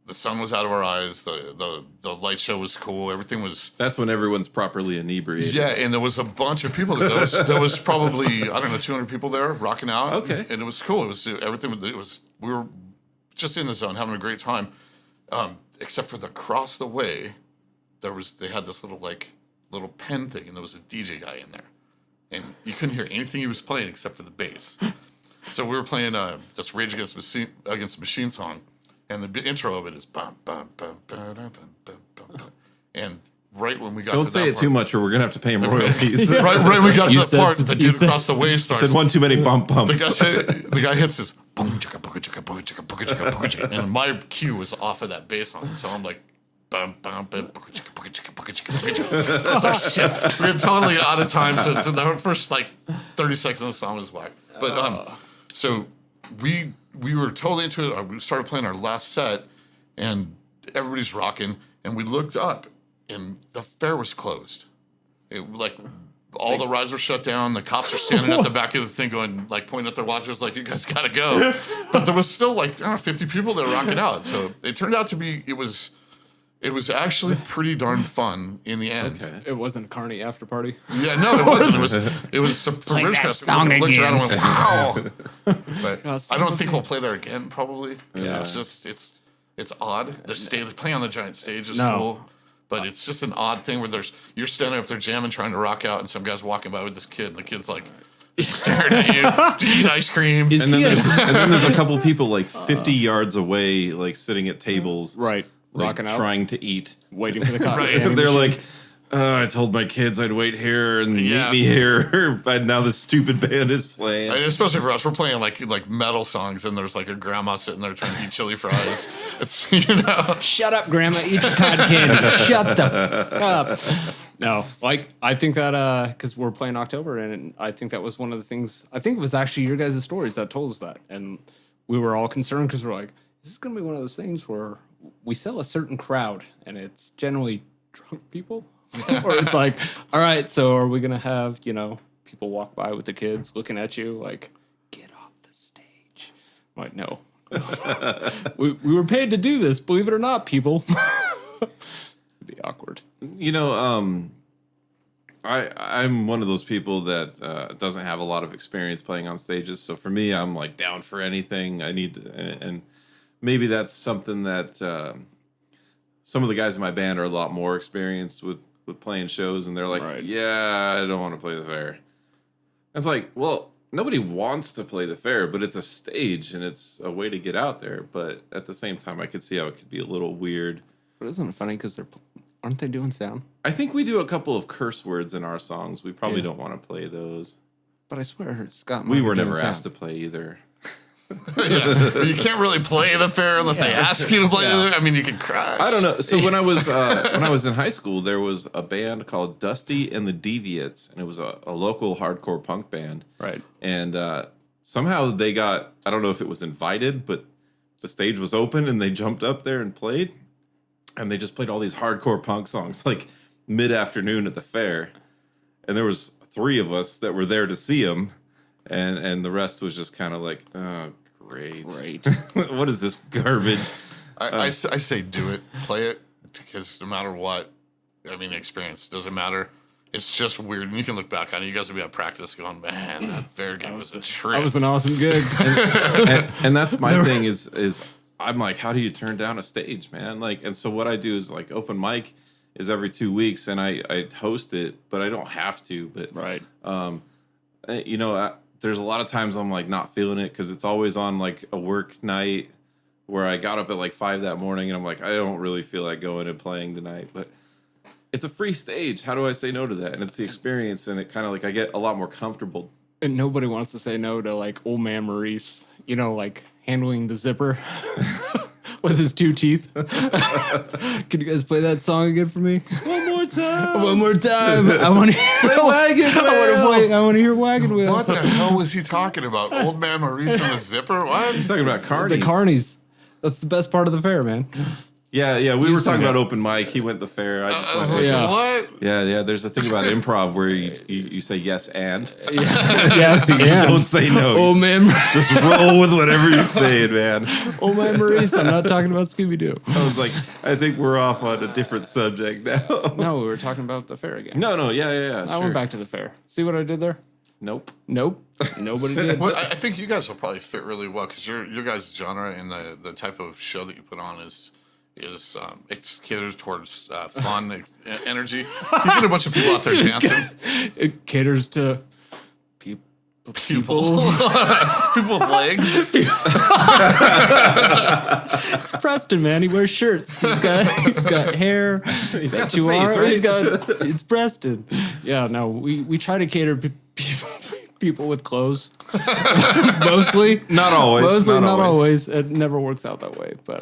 the sun was out of our eyes. The light show was cool. Everything was. That's when everyone's properly inebriated. Yeah, and there was a bunch of people there. There was probably 200 people there rocking out. Okay, and it was cool. It was everything. It was we were just in the zone having a great time, except for across the way. They had this little pen thing, and there was a DJ guy in there, and you couldn't hear anything he was playing except for the bass. So we were playing this Rage Against the Machine song, and the intro of it is bum bum bum bum bum bum bum. And right when we got don't to say that it part, too much, or we're gonna have to pay him royalties. right when we got to that part, the dude across the way starts. Said one too many bump bumps. The guy hits his boom chicka booga chicka booga chicka booga chicka booga chicka, and my cue was off of that bass line, so I'm like. Bum, bum, bum, booga chicka, booga chicka, booga chicka, booga chicka. I was like, shit. We were totally out of time. So the first 30 seconds of the song was whack. But so we were totally into it. We started playing our last set, and everybody's rocking. And we looked up, and the fair was closed. All the rides were shut down. The cops are standing at the back of the thing, going pointing at their watches, like, "You guys gotta go." But there was still 50 people that were rocking out. So it turned out to be It was actually pretty darn fun in the end. Okay. It wasn't a Carney after party. Yeah, no, it wasn't. It was some for Ridgecrest. We looked around and went, "Wow!" But I don't think we'll play there again, probably. Yeah. It's odd. The playing on the giant stage is cool, but it's just an odd thing where you're standing up there jamming, trying to rock out, and some guy's walking by with this kid, and the kid's like. Staring at you, eating ice cream, and then there's a couple people 50 yards away, sitting at tables, right. Rocking out, trying to eat, waiting for the cotton right. candy They're machine. I told my kids I'd wait here and meet me here, but now this stupid band is playing. Especially for us, we're playing like metal songs, and there's a grandma sitting there trying to eat chili fries. It's shut up, grandma, eat your cotton candy. Shut the up. No, I think that because we're playing October, and I think that was one of the things. I think it was actually your guys' stories that told us that, and we were all concerned because we're like, this is gonna be one of those things where we sell a certain crowd, and it's generally drunk people. Or it's all right, so are we gonna have people walk by with the kids looking at you get off the stage? I'm like, no. we were paid to do this, believe it or not, people. It'd be awkward. I'm one of those people that doesn't have a lot of experience playing on stages, so for me, I'm down for anything. I need to, and maybe that's something that some of the guys in my band are a lot more experienced with playing shows, and they're like, right. Yeah, I don't want to play the fair. It's well, nobody wants to play the fair, but it's a stage, and it's a way to get out there. But at the same time, I could see how it could be a little weird. But isn't it funny because Aren't they doing sound? I think we do a couple of curse words in our songs. We probably don't want to play those. But I swear, Scott. We were never asked to play either. Yeah. You can't really play the fair unless they ask you to play the. I mean, you can crash. I don't know. So when I was in high school, there was a band called Dusty and the Deviates, and it was a local hardcore punk band. Right. And somehow they got, I don't know if it was invited, but the stage was open and they jumped up there and played. And they just played all these hardcore punk songs like mid-afternoon at the fair. And there was 3 of us that were there to see them. And the rest was just kind of like, oh, great. What is this garbage? I say do it, play it, because no matter what, I mean, experience doesn't matter. It's just weird, and you can look back on it. You guys will be at practice going, man, that fair game was a trip. That was an awesome gig. and that's my thing is I'm like, how do you turn down a stage, man? Like, and so what I do is like open mic is every 2 weeks, and I host it, but I don't have to. But right, there's a lot of times I'm like not feeling it because it's always on like a work night where I got up at like 5 that morning and I'm like, I don't really feel like going and playing tonight, but it's a free stage. How do I say no to that? And it's the experience, and it kind of like I get a lot more comfortable. And nobody wants to say no to like old man Maurice, like handling the zipper with his 2 teeth. Can you guys play that song again for me? One more time. I want to hear Wagon Wheel. I want to hear Wagon Wheel. What the hell was he talking about? Old man Maurice and the zipper? What? He's talking about carnies. The carnies. That's the best part of the fair, man. Yeah. We were talking about open mic. He went the fair. I just went. What? Yeah. There's a thing about improv where you say yes and. Yes and. Don't say no. Old man. Just roll with whatever you're saying, man. Old man Maurice. I'm not talking about Scooby Doo. I was like, I think we're off on a different subject now. No, we were talking about the fair again. No. Yeah. I went back to the fair. See what I did there? Nope. Nobody did. Well, I think you guys will probably fit really well because your guys' genre and the type of show that you put on is it's catered towards fun energy. You get a bunch of people out there dancing. It caters to people. People with legs. It's Preston, man. He wears shirts. He's got hair. He's got two arms. Right? It's Preston. Yeah, no, we try to cater people with clothes. Mostly. Not always. Not always. It never works out that way. But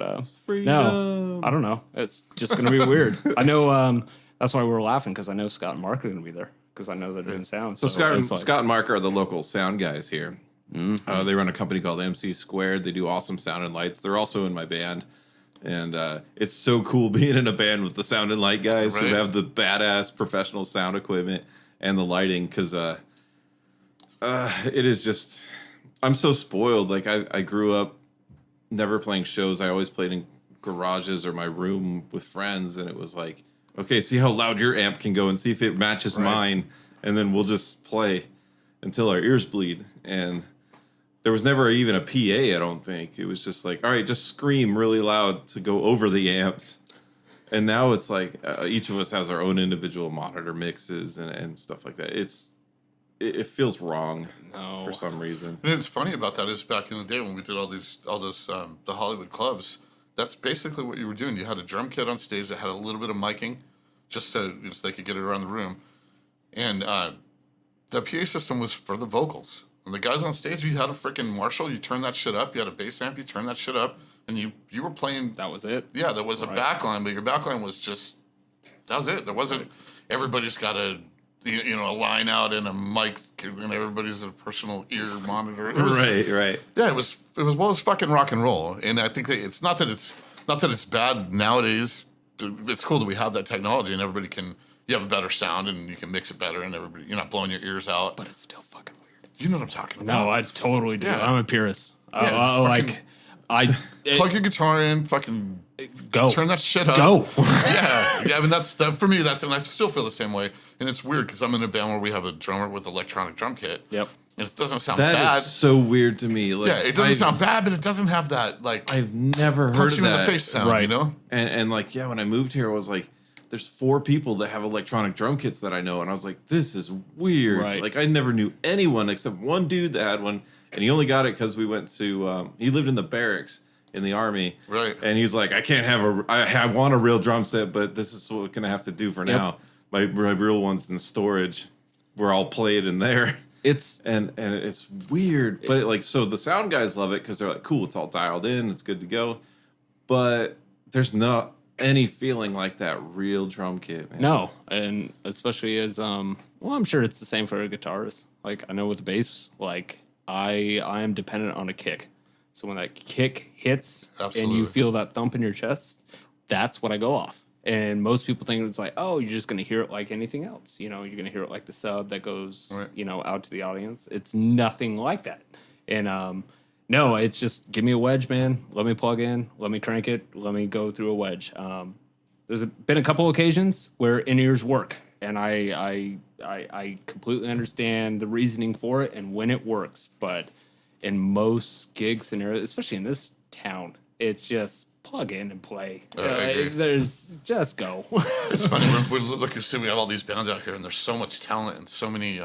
no, I don't know. It's just gonna be weird. I know that's why we were laughing, because I know Scott and Mark are gonna be there. Because I know they're doing sound. So Scott and Mark are the local sound guys here. Mm-hmm. They run a company called MC Squared. They do awesome sound and lights. They're also in my band. And it's so cool being in a band with the sound and light guys who have the badass professional sound equipment and the lighting. Because it is just... I'm so spoiled. Like, I grew up never playing shows. I always played in garages or my room with friends. And it was like... Okay, see how loud your amp can go and see if it matches mine, and then we'll just play until our ears bleed. And there was never even a PA, I don't think. It was just like, all right, just scream really loud to go over the amps. And now it's like each of us has our own individual monitor mixes and stuff like that. It feels wrong for some reason. And it's funny about that is back in the day when we did all those the Hollywood clubs. That's basically what you were doing. You had a drum kit on stage that had a little bit of miking, just so they could get it around the room. And the PA system was for the vocals. And the guys on stage, you had a freaking Marshall. You turn that shit up. You had a bass amp. You turn that shit up. And you were playing. That was it? Yeah, there was a backline, but your backline was just, that was it. There wasn't, everybody's got a line out and a mic, and everybody's a personal ear monitor. It was, right. Yeah, it was fucking rock and roll. And I think that it's not that it's bad nowadays. It's cool that we have that technology and everybody you have a better sound and you can mix it better and you're not blowing your ears out. But it's still fucking weird. You know what I'm talking about. No, I totally do. Yeah. I'm a purist. Plug your guitar in, fucking go. Turn that shit up. Go. yeah. I mean, for me, and I still feel the same way. And it's weird because I'm in a band where we have a drummer with electronic drum kit. Yep. And it doesn't sound bad. That is so weird to me. Like, it doesn't sound bad, but it doesn't have that, like... I've never heard of that. Punch you in the face sound, you know? And when I moved here, I was like, there's 4 people that have electronic drum kits that I know. And I was like, this is weird. Right. Like, I never knew anyone except one dude that had one. And he only got it because we went to... he lived in the barracks. in the Army. Right. And he's like, I can't have I want a real drum set, but this is what we're going to have to do for now. My real one's in storage. We're all played in there. It's and it's weird, but so the sound guys love it because they're like, cool, it's all dialed in, it's good to go. But there's not any feeling like that real drum kit, man. No, and especially as I'm sure it's the same for a guitarist. Like I know with the bass, like I am dependent on a kick. So when that kick hits and you feel that thump in your chest, that's what I go off. And most people think it's like, oh, you're just going to hear it like anything else. You're going to hear it like the sub that goes, out to the audience. It's nothing like that. And no, it's just give me a wedge, man. Let me plug in. Let me crank it. Let me go through a wedge. There's been a couple occasions where in-ears work. And I completely understand the reasoning for it and when it works. But in most gig scenarios, especially in this town, it's just plug in and play. There's just go. It's funny. We look and see we have all these bands out here, and there's so much talent and so many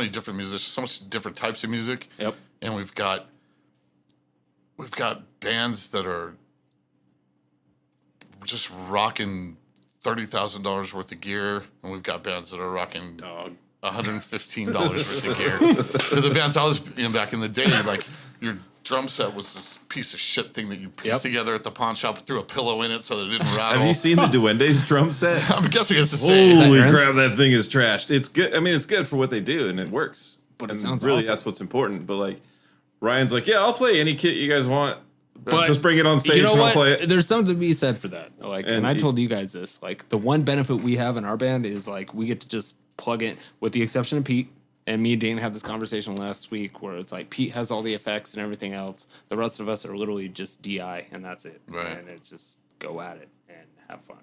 different musicians, so much different types of music. Yep. And we've got bands that are just rocking $30,000 worth of gear, and we've got bands that are rocking $115 worth of gear. The bands I was in back in the day, like your drum set was this piece of shit thing that you pieced together at the pawn shop, threw a pillow in it so that it didn't rattle. Have you seen the Duendes drum set? I'm guessing it's the same. Holy crap, that thing is trashed. It's good. I mean, it's good for what they do, and it works. But it and sounds really awesome. That's what's important. But Ryan's like, yeah, I'll play any kit you guys want. But just bring it on stage and I'll play it. There's something to be said for that. And I told you guys this. The one benefit we have in our band is we get to just plug in, with the exception of Pete. And me and Dane had this conversation last week where it's Pete has all the effects and everything else. The rest of us are literally just DI, and that's it. Right. And it's just go at it and have fun.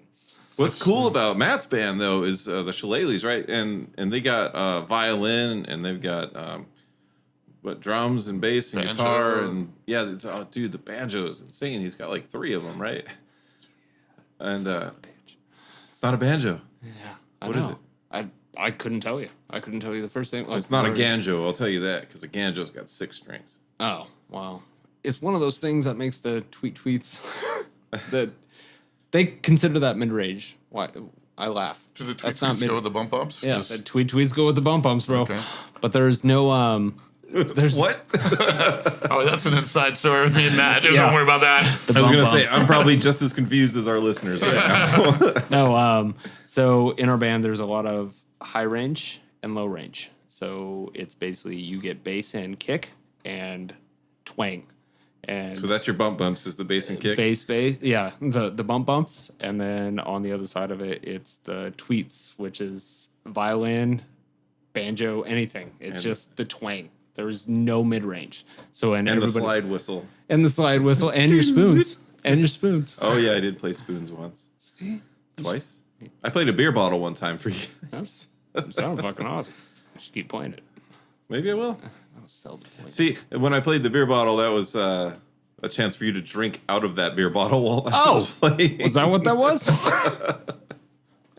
What's cool about Matt's band, though, is the Shillelaghs, right? And they got violin, and they've got drums and bass and banjo. guitar. And dude, the banjo is insane. He's got 3 of them, right? And it's not a banjo. Yeah. What is it? I couldn't tell you. I couldn't tell you the first thing. It's not a ganjo, I'll tell you that, because a ganjo's got 6 strings. Oh, wow. It's one of those things that makes the tweets that they consider that mid-range. Why? I laugh. Do the tweets go with the bump ups? Yeah, the tweets go with the bump bumps, bro. Okay. But there's no there's what? Oh, that's an inside story with me and Matt. Don't worry about that. I was gonna say I'm probably just as confused as our listeners right now. No, so in our band there's a lot of high range and low range. So it's basically you get bass and kick and twang. And so that's your bump bumps is the bass and kick? Bass, yeah, the bump bumps. And then on the other side of it, it's the tweets, which is violin, banjo, anything. It's just the twang. There's no mid-range. So and the slide whistle. And the slide whistle and your spoons. And your spoons. Oh, yeah, I did play spoons once. See? Twice? I played a beer bottle one time for you. That sounds fucking awesome. I should keep playing it. Maybe I will. I'll sell the point. See, when I played the beer bottle, that was a chance for you to drink out of that beer bottle while I was playing. Was that what that was? I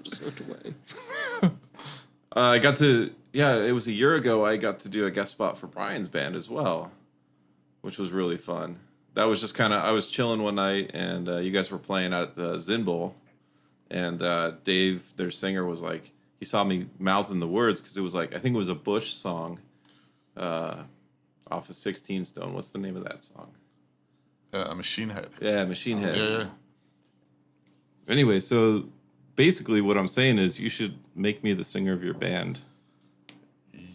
just looked away. I got to, it was a year ago, I got to do a guest spot for Brian's band as well, which was really fun. That was just kind of, I was chilling one night, and you guys were playing at the Zin Bowl, and Dave, their singer, was like, he saw me mouthing the words, because it was I think it was a Bush song off of 16 Stone. What's the name of that song? Machine Head. Yeah, Machine Head. Yeah. Anyway, so basically what I'm saying is you should make me the singer of your band.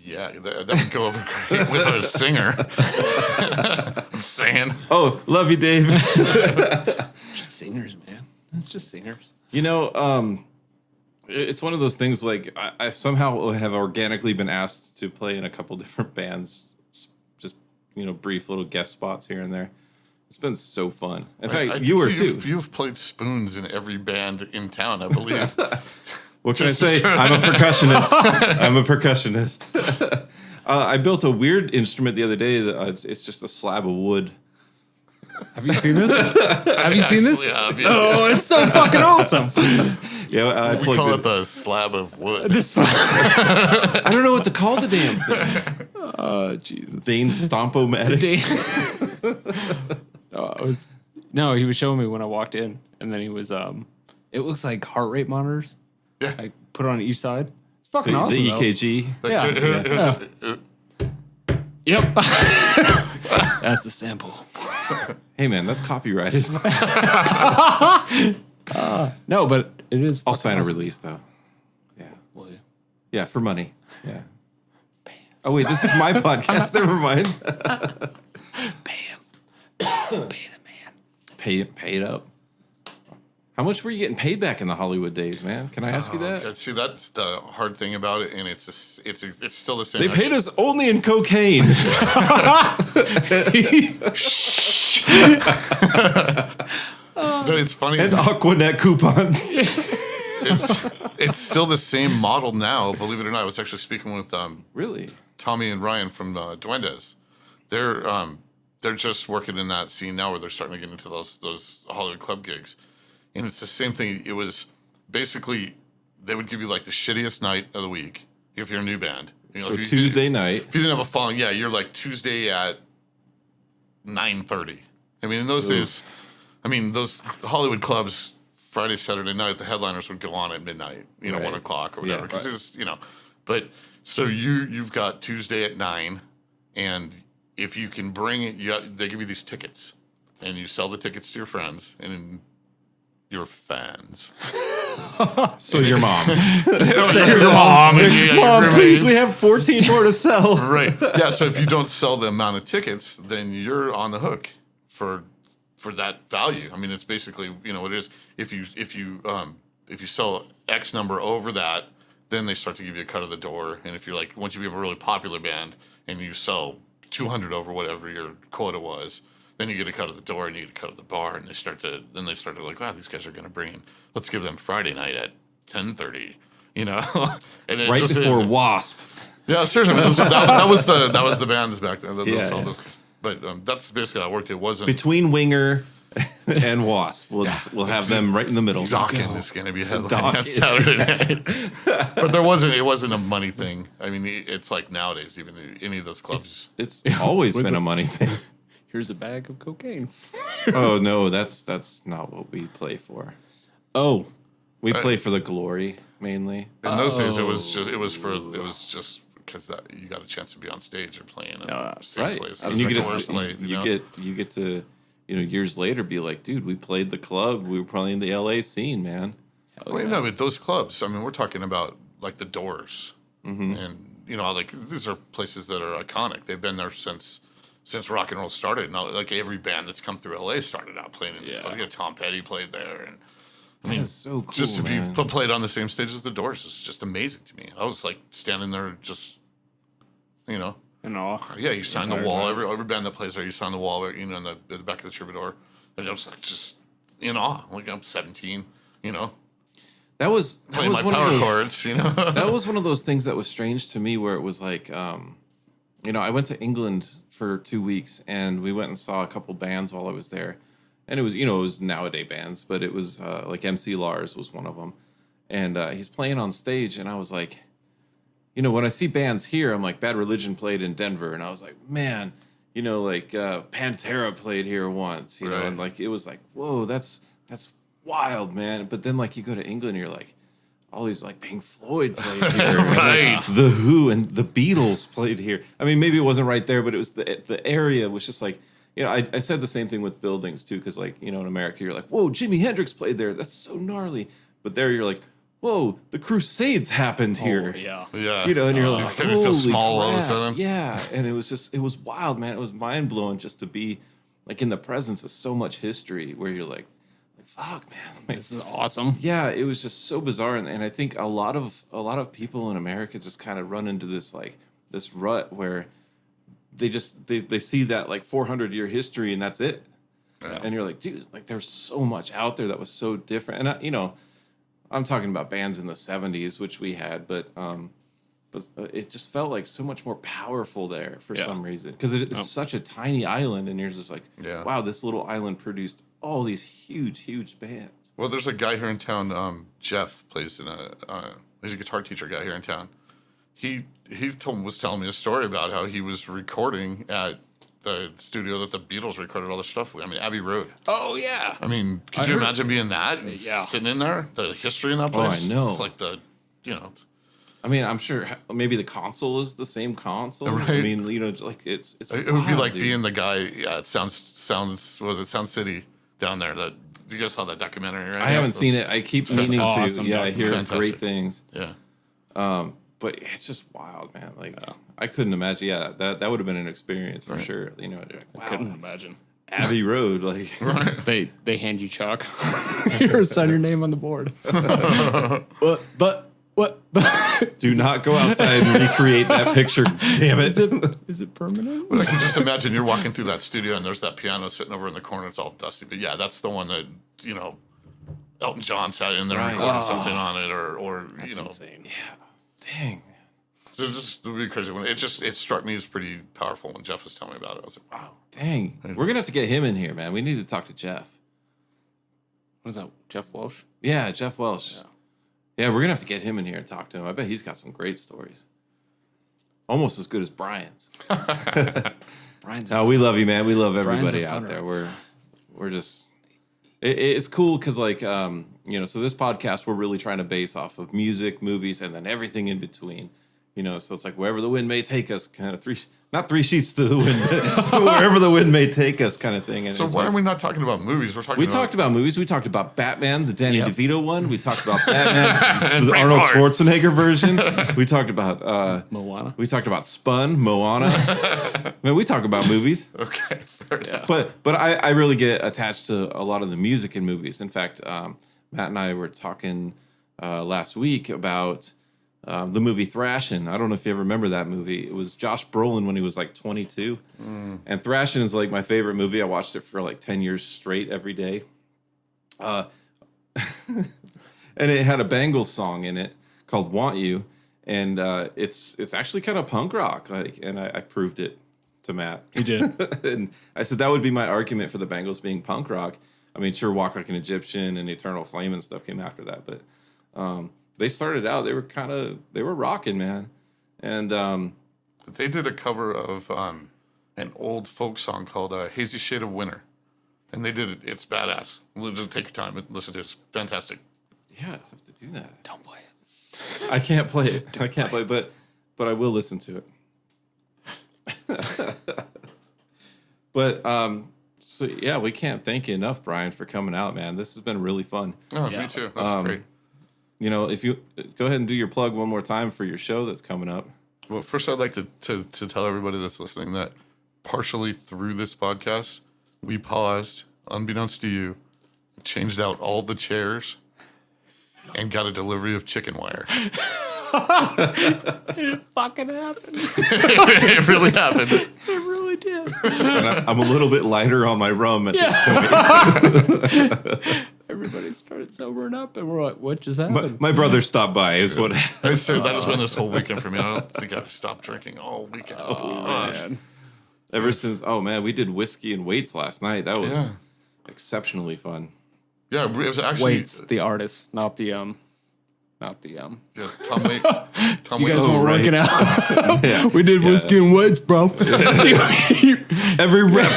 Yeah, that would go over great with a singer. I'm saying. Oh, love you, Dave. Just singers, man. It's just singers. It's one of those things I somehow have organically been asked to play in a couple different bands, just, brief little guest spots here and there. It's been so fun. In fact, you were too. You've played spoons in every band in town, I believe. What can I say? I'm a percussionist. I built a weird instrument the other day. It's just a slab of wood. Have you seen this? Have you seen this? Have, yeah. Oh, it's so fucking awesome. Yeah, we call it the slab of wood. I don't know what to call the damn thing. Oh, Jesus. Dane Stomp-O-Matic. No, he was showing me when I walked in, and then he was it looks like heart rate monitors. Yeah. Like put on each side. It's fucking The awesome. EKG. Like, Yeah. here's Yep. That's a sample. Hey man, that's copyrighted. No, but it is. I'll fucking sign a awesome. release though. Yeah. Will you? Yeah, for money. Yeah. Oh wait, this is my podcast. Never mind. Pay him. Pay the man. Pay it up. How much were you getting paid back in the Hollywood days, man? Can I ask you that? See, that's the hard thing about it, and it's still the same. They paid us only in cocaine. But it's funny. And Aquanet coupons. It's still the same model now. Believe it or not, I was actually speaking with Really? Tommy and Ryan from Duendes. They're just working in that scene now, where they're starting to get into those Hollywood club gigs, and it's the same thing. It was basically they would give you like the shittiest night of the week if you're a new band. You know, So if you Tuesday night. If you didn't have a following, yeah, you're like Tuesday at 9:30. I mean, in those days, I mean those Hollywood clubs. Friday, Saturday night, the headliners would go on at midnight, Right. 1 o'clock or whatever. Yeah, Because right. it's, but so you've got Tuesday at 9, and if you can bring it, they give you these tickets, and you sell the tickets to your friends and your fans. So your mom. your mom, and your Mom, please, roommates. we have 14 more to sell. Right. Yeah. So if you don't sell the amount of tickets, then you're on the hook for that value. I mean, it's basically what it is. If you sell X number over that, then they start to give you a cut of the door. And if you're like once you become a really popular band and you sell 200 over whatever your quota was, then you get a cut of the door and you get a cut of the bar. And they start to like, wow, these guys are going to bring in. Let's give them Friday night at 10:30. And it Right just before Wasp. Yeah, seriously, that was the bands back then. Yeah. But that's basically how it worked. It wasn't Between Winger and Wasp. We'll have them right in the middle. Dawkins is going to be a headline Dawkins. on Saturday night. But it wasn't a money thing. I mean, it's like nowadays, even any of those clubs. It's always been a money thing. Here's a bag of cocaine. Oh no, that's not what we play for. Oh, We play for the glory mainly. In those days, it was just because that you got a chance to be on stage or playing at the same Right. place. And you get Doors to late, you get to years later be like, dude, we played the club. We were playing the LA scene, man. Well, no, but those clubs. I mean, we're talking about like the Doors, Mm-hmm. and like these are places that are iconic. They've been there since rock and roll started. Now, like every band that's come through LA started out playing in this. Yeah. Like, Tom Petty played there, and That is so cool. just to man. be played on the same stage as the Doors is just amazing to me. I was like standing there, just and all. yeah. You sign the Entire wall. time. Every band that plays there, you sign the wall. In the back of the Troubadour, and I was like just in awe. Like I'm 17. That was Playing my one of power those- chords. That was one of those things that was strange to me, where it was like, I went to England for 2 weeks, and we went and saw a couple bands while I was there, and it was nowadays bands, but it was like MC Lars was one of them, and he's playing on stage, and I was like, when I see bands here, I'm like, Bad Religion played in Denver, and I was like, man, Pantera played here once, Right. and like it was like, whoa, that's wild, man. But then like you go to England, and you're like, all these like Pink Floyd played here, and, like, Right. The Who and the Beatles played here. I mean, maybe it wasn't right there, but it was the area was just like, I said the same thing with buildings too, because like in America you're like, whoa, Jimi Hendrix played there, that's so gnarly. But there you're like, whoa, the Crusades happened here. Oh, yeah. Yeah. And you're like, you feel holy small all of a crap. sudden. Yeah, and it was wild, man. It was mind blowing just to be like in the presence of so much history, where you're like fuck, man. Like, This is awesome. yeah, it was just so bizarre, and I think a lot of people in America just kind of run into this rut where they see that like 400-year history and that's it. Yeah. And you're like, dude, like there's so much out there that was so different. And I'm talking about bands in the 70s, which we had, but it just felt like so much more powerful there for some reason, because it's such a tiny island, and you're just like, wow, this little island produced all these huge bands. Well, there's a guy here in town. Jeff plays in he's a guitar teacher guy here in town. He was telling me a story about how he was recording at the studio that the Beatles recorded all this stuff with. I mean, Abbey Road. Oh yeah. I mean, could you imagine being that and sitting in there? The history in that place. I know. It's like you know. I mean, I'm sure maybe the console is the same console. Right. I mean, you know, like it's It would be wild, like dude. being the guy. Yeah, it sounds. Was it Sound City down there? That you guys saw that documentary, right? I haven't seen it. I keep meaning awesome, to. Yeah, I dude. hear Fantastic. great things. Yeah. But it's just wild, man. Like I couldn't imagine. Yeah, that would have been an experience for sure. You know, like, wow, Couldn't imagine. Abbey Road, like They hand you chalk. Here, sign your name on the board. What? do not go outside and recreate that picture. Damn it! Is it permanent? But I can just imagine you're walking through that studio and there's that piano sitting over in the corner. It's all dusty. But yeah, that's the one that, you know, Elton John sat in there and recorded something on it, or you know, Insane. Dang. it would be crazy. When it struck me as pretty powerful when Jeff was telling me about it. I was like, wow. Dang. We're gonna have to get him in here, man. We need to talk to Jeff. Was that Jeff Welsh? Yeah, Jeff Welsh. Yeah, we're gonna have to get him in here and talk to him. I bet he's got some great stories. Almost as good as Brian's. Brian's. No, we love you, man. We love everybody Brian's a out fun there. We're just it's cool because like you know, so this podcast we're really trying to base off of music, movies, and then everything in between. You know, so it's like wherever the wind may take us, kind of not three sheets to the wind, but wherever the wind may take us, kind of thing. And So it's why like, are we not talking about movies? We're talking. we about, talked about movies. We talked about Batman, the Danny Yep. DeVito one. We talked about Batman, the Arnold Schwarzenegger version. We talked about Moana. We talked about Spun, Moana. Man, we talk about movies. Okay, fair enough. But I really get attached to a lot of the music in movies. In fact, Matt and I were talking last week about the movie Thrashin'. I don't know if you ever remember that movie. It was Josh Brolin when he was like 22. And Thrashin' is like my favorite movie. I watched it for like 10 years straight every day. And it had a Bangles song in it called Want You. And it's actually kind of punk rock. Like, and I proved it to Matt. You did. And I said that would be my argument for the Bangles being punk rock. I mean, sure, Walk Like an Egyptian and Eternal Flame and stuff came after that, but they started out. They were rocking, man. And They did a cover of an old folk song called "Hazy Shade of Winter," and they did it. It's badass. Just take your time and listen to it. It's fantastic. yeah, I have to do that. Don't play it. I can't play it. I can't play it, but I will listen to it. But so yeah, we can't thank you enough, Brian, for coming out, man. This has been really fun. Oh, me too. That's great. You know, if you go ahead and do your plug one more time for your show that's coming up. Well, first, I'd like to tell everybody that's listening that partially through this podcast, we paused, unbeknownst to you, changed out all the chairs, and got a delivery of chicken wire. It fucking happened. It really happened. It really did. And I'm a little bit lighter on my rum at this point. Everybody started sobering up, and we're like, "What just happened?" My brother stopped by. Is what. I said that has been this whole weekend for me. I don't think I've stopped drinking all weekend. Man. Ever since, oh man, we did whiskey and weights last night. That was exceptionally fun. Yeah, it was actually Waits, the artist, not the yeah, Tom You Waits guys was were right. working out. Yeah. We did whiskey and weights, bro. Every rep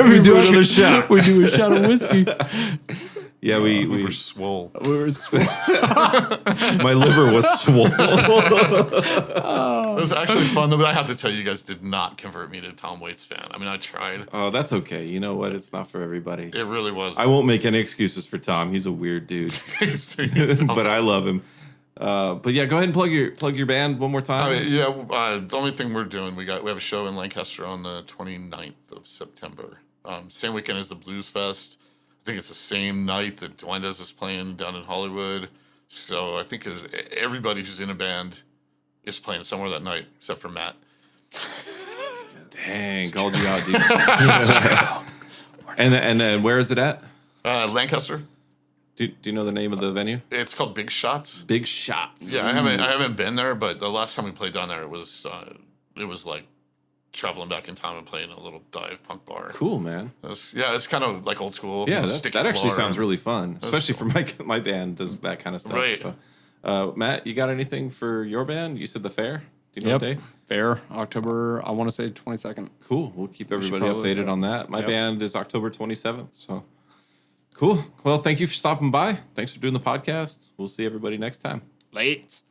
we do another shot. We do a shot of whiskey. Yeah, we we were swole. We were my liver was swollen. It was actually fun, though, but I have to tell you, you guys did not convert me to a Tom Waits fan. I mean, I tried. Oh, that's okay. You know what? It's not for everybody. It really was. I won't make any excuses for Tom. He's a weird dude, but I love him. But yeah, go ahead and plug your band one more time. The only thing we're doing, we have a show in Lancaster on the 29th of September. Same weekend as the Blues Fest. I think it's the same night that Duendes is playing down in Hollywood. So I think everybody who's in a band is playing somewhere that night, except for Matt. Dang, called you out, dude. And where is it at? Lancaster. Do you know the name of the venue? It's called Big Shots. Big Shots. Yeah, I haven't been there, but the last time we played down there, it was like traveling back in time and playing a little dive punk bar. Cool, man. It's kind of like old school. Yeah, sticky that actually floor sounds and- really fun, especially for my band does that kind of stuff. Right. So, Matt, you got anything for your band? You said the fair. Do you know what day? Fair. October, I want to say 22nd. Cool. We'll keep everybody probably updated do. on that. My band is October 27th. So cool. Well, thank you for stopping by. Thanks for doing the podcast. We'll see everybody next time. Late.